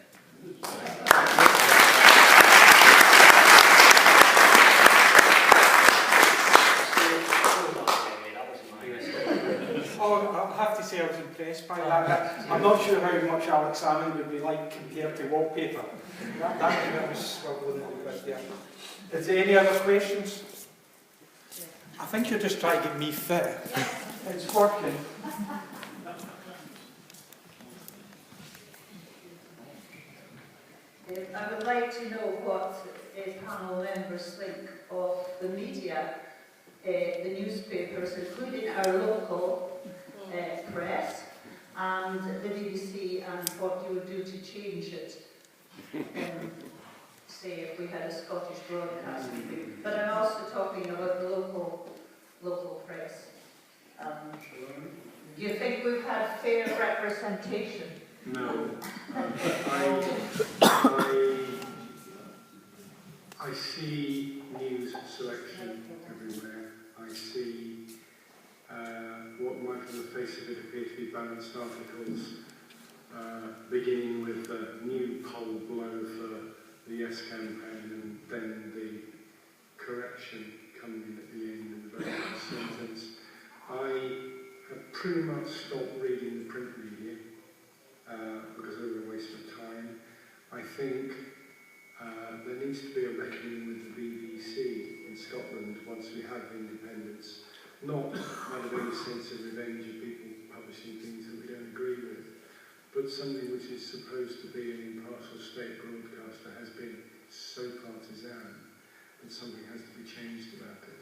Oh, I have to say I was impressed by that. I'm not sure how much Alex Salmond would be like compared to wallpaper. That was struggling a little bit there. Is there any other questions? I think you're just trying to get me fit. It's working. I would like to know what panel members think of the media, the newspapers, including our local press, and the BBC say if we had a Scottish broadcasting thing. But I'm also talking about the local press. Do you think we've had fair representation? No. I see news selection everywhere. I see what might on the face of it appear to be balanced articles, beginning with a new poll blow for the Yes campaign and then the correction coming in at the end in the very last sentence. I have pretty much stopped reading the print media because it was a waste of time. I think there needs to be a reckoning with the BBC in Scotland once we have independence. Not out of any sense of revenge of people publishing things that we don't agree with, but something which is supposed to be an impartial state broadcaster has been so partisan that something has to be changed about it.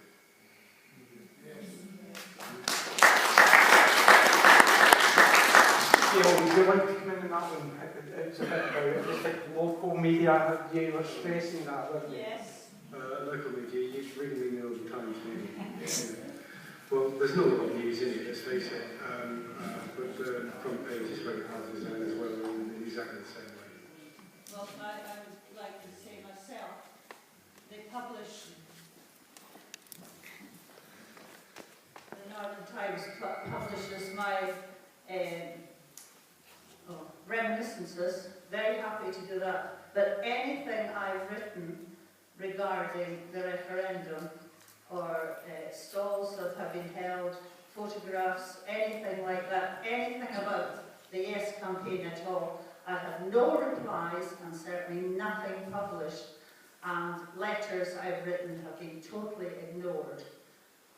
Gail, would you like to come in on that one? It's a bit about just like local media, you were stressing that, weren't you? Yes. Local media, you really know the Times, don't you? Yeah. Well, there's not a lot of news in it, let's face it, but the front page is very partisan as well, in exactly the same way. Well, I would like to say myself, they publish, the Northern Times publishes my reminiscences, very happy to do that, but anything I've written regarding the referendum or stalls that have been held, photographs, anything like that, anything about the Yes campaign at all, I have no replies and certainly nothing published, and letters I've written have been totally ignored,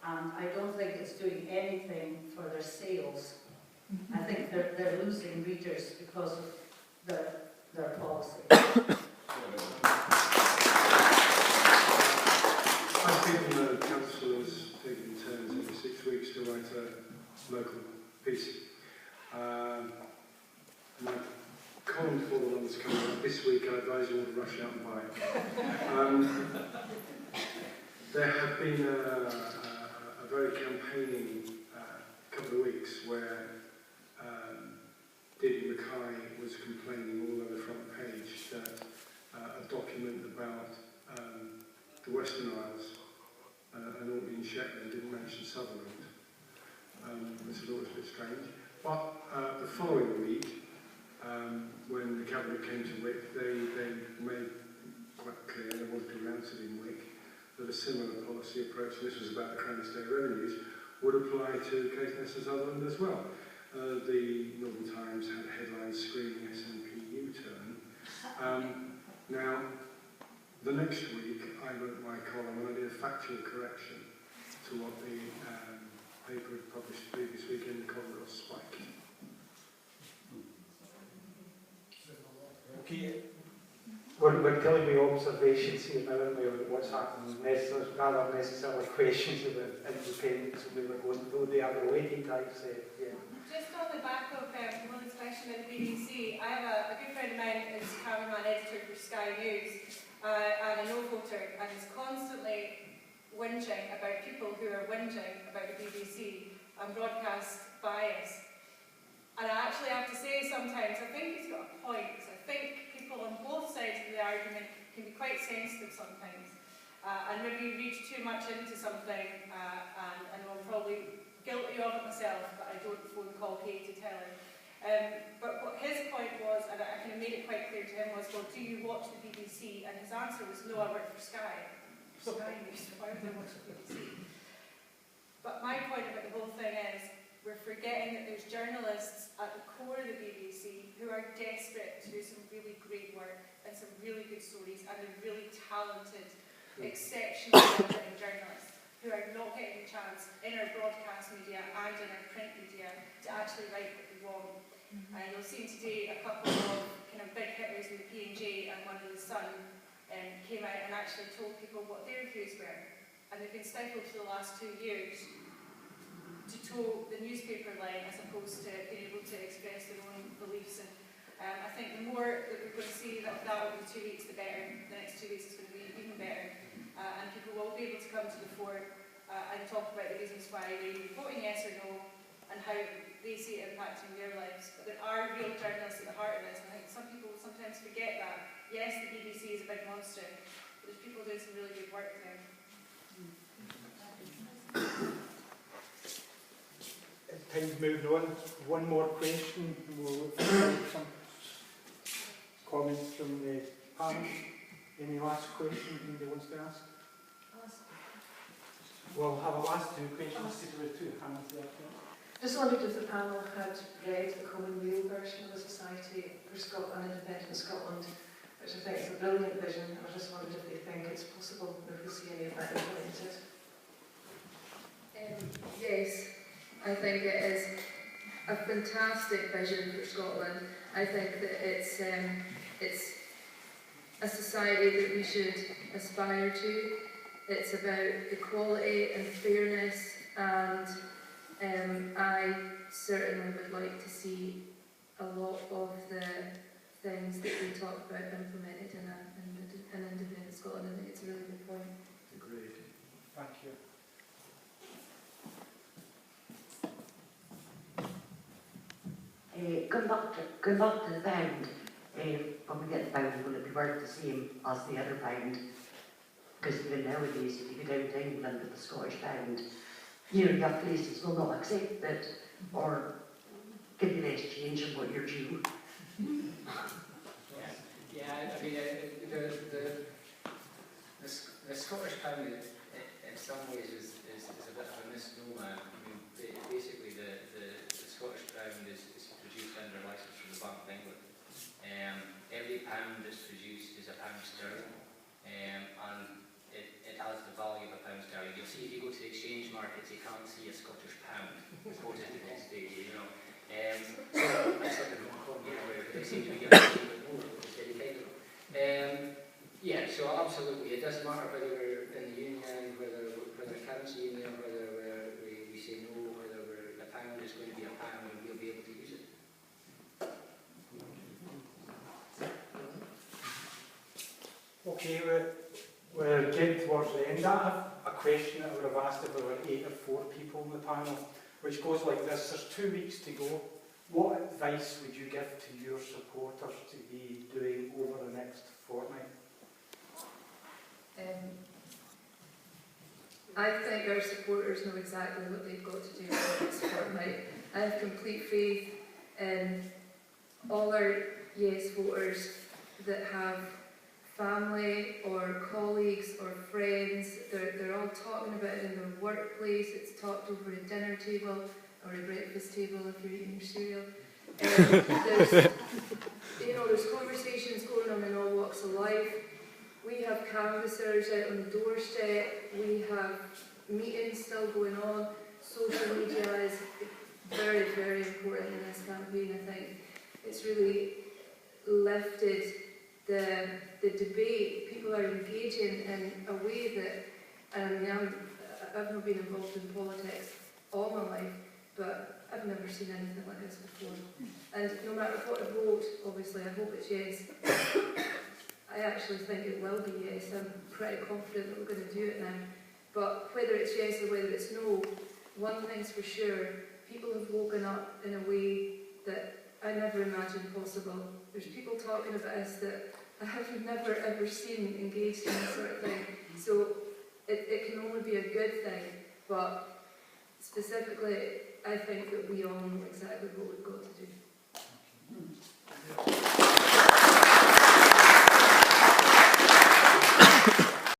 and I don't think it's doing anything for their sales. I think they're losing readers because of their policy. I've been councillors taking turns every 6 weeks to write a local piece. My column for the one that's coming up this week, I advise you all to rush out and buy it. There have been a very campaigning couple of weeks where Diddy Mackay was complaining all over the front page that a document about the Western Isles and Orkney and Shetland didn't mention Sutherland, which I thought was a bit strange. But the following week, when the Cabinet came to Wick, they made quite clear, they wanted to announce it in Wick, that a similar policy approach, and this was about the Crown Estate revenues, would apply to Caithness and Sutherland as well. The Northern Times had headlines screaming SNP U-turn. Now, the next week, I wrote my column and I did a factual correction to what the paper had published the previous weekend, the column got spiked. Okay, we're telling me observations here now, aren't we, about what's happening, rather necessarily questions about independence, and we were going through the other related types. Yeah. Just on the back of Will's question about the BBC, I have a good friend of mine who's cameraman editor for Sky News and a no-voter, and is constantly whinging about people who are whinging about the BBC and broadcast bias. And I actually have to say sometimes, I think he's got a point. I think people on both sides of the argument can be quite sensitive sometimes. And maybe reach too much into something, and I'm probably guilty of it myself, but I don't phone call Kate to tell him. But what his point was, and I kind of made it quite clear to him, was, well, do you watch the BBC? And his answer was, no, I work for Sky. Sky News, why would I watch the BBC? But my point about the whole thing is, we're forgetting that there's journalists at the core of the BBC who are desperate to do some really great work and some really good stories, and they're really talented, exceptionally talented journalists who are not getting a chance in our broadcast media and in our print media to actually write what they want. And you'll see today a couple of kind of big hitters in the P&J and one in the Sun came out and actually told people what their views were. And they've been stifled for the last 2 years to toe the newspaper line as opposed to being able to express their own beliefs. I think the more that we're going to see that over the 2 weeks, the better. The next 2 weeks is going to be even better. And people will be able to come to the fore and talk about the reasons why they're voting yes or no and how they see it impacting their lives. But there are real journalists at the heart of this, and I think some people sometimes forget that. Yes, the BBC is a big monster, but there's people doing some really good work there. Time's moving on. One more question. We'll have some comments from the panel. Any last question anybody wants to ask? We'll have a last two questions to do with two hands there. Just wondered if the panel had read the Commonweal version of the Society for Scotland, Independent Scotland, which I think is a brilliant vision, and I just wondered if they think it's possible, and if we'll see any of that implemented. Yes, I think it is a fantastic vision for Scotland. I think that it's a society that we should aspire to. It's about equality and fairness, and I certainly would like to see a lot of the things that we talk about implemented in an independent Scotland. I think it's a really good point. Agreed. Thank you. Going back to the pound, when we get the pound, will it be worth the same as the other pound? Because even nowadays, if you go down to England with the Scottish pound, you know, you have places will not accept it or give you less change in what you're due. Yeah, I mean, the Scottish pound in some ways is a bit of a misnomer. I mean, basically the Scottish pound is produced under a licence from the Bank of England. Every pound that's produced is a pound sterling, and it has the value of a pound sterling. You'll see if you go to the exchange markets, you can't see a Scottish pound quoted the next day, you know. So it's like a Hong Kong, you know, where they seem to be getting a little bit more steady title. Yeah, so absolutely, it doesn't matter whether we're in the union, whether currency union, whether we say no, whether the pound is going to be a pound and we'll be able to use it. Okay, we're getting towards the end. I have a question that I would have asked if there were 8 or 4 people on the panel, which goes like this. There's 2 weeks to go. What advice would you give to your supporters to be doing over the next fortnight? I think our supporters know exactly what they've got to do over the next fortnight. I have complete faith in all our yes voters that have family or colleagues or friends. They're all talking about it in their workplace. It's talked over a dinner table or a breakfast table if you're eating your cereal. There's conversations going on in all walks of life. We have canvassers out on the doorstep. We have meetings still going on. Social media is very, very important in this campaign. I think it's really lifted the debate. People are engaging in a way that, I've not been involved in politics all my life, but I've never seen anything like this before. And no matter what I vote, obviously I hope it's yes. I actually think it will be yes. I'm pretty confident that we're going to do it now. But whether it's yes or whether it's no, one thing's for sure, people have woken up in a way that I never imagined possible. There's people talking about us that I have never ever seen engaged in this sort of thing. So it can only be a good thing, but specifically I think that we all know exactly what we've got to do.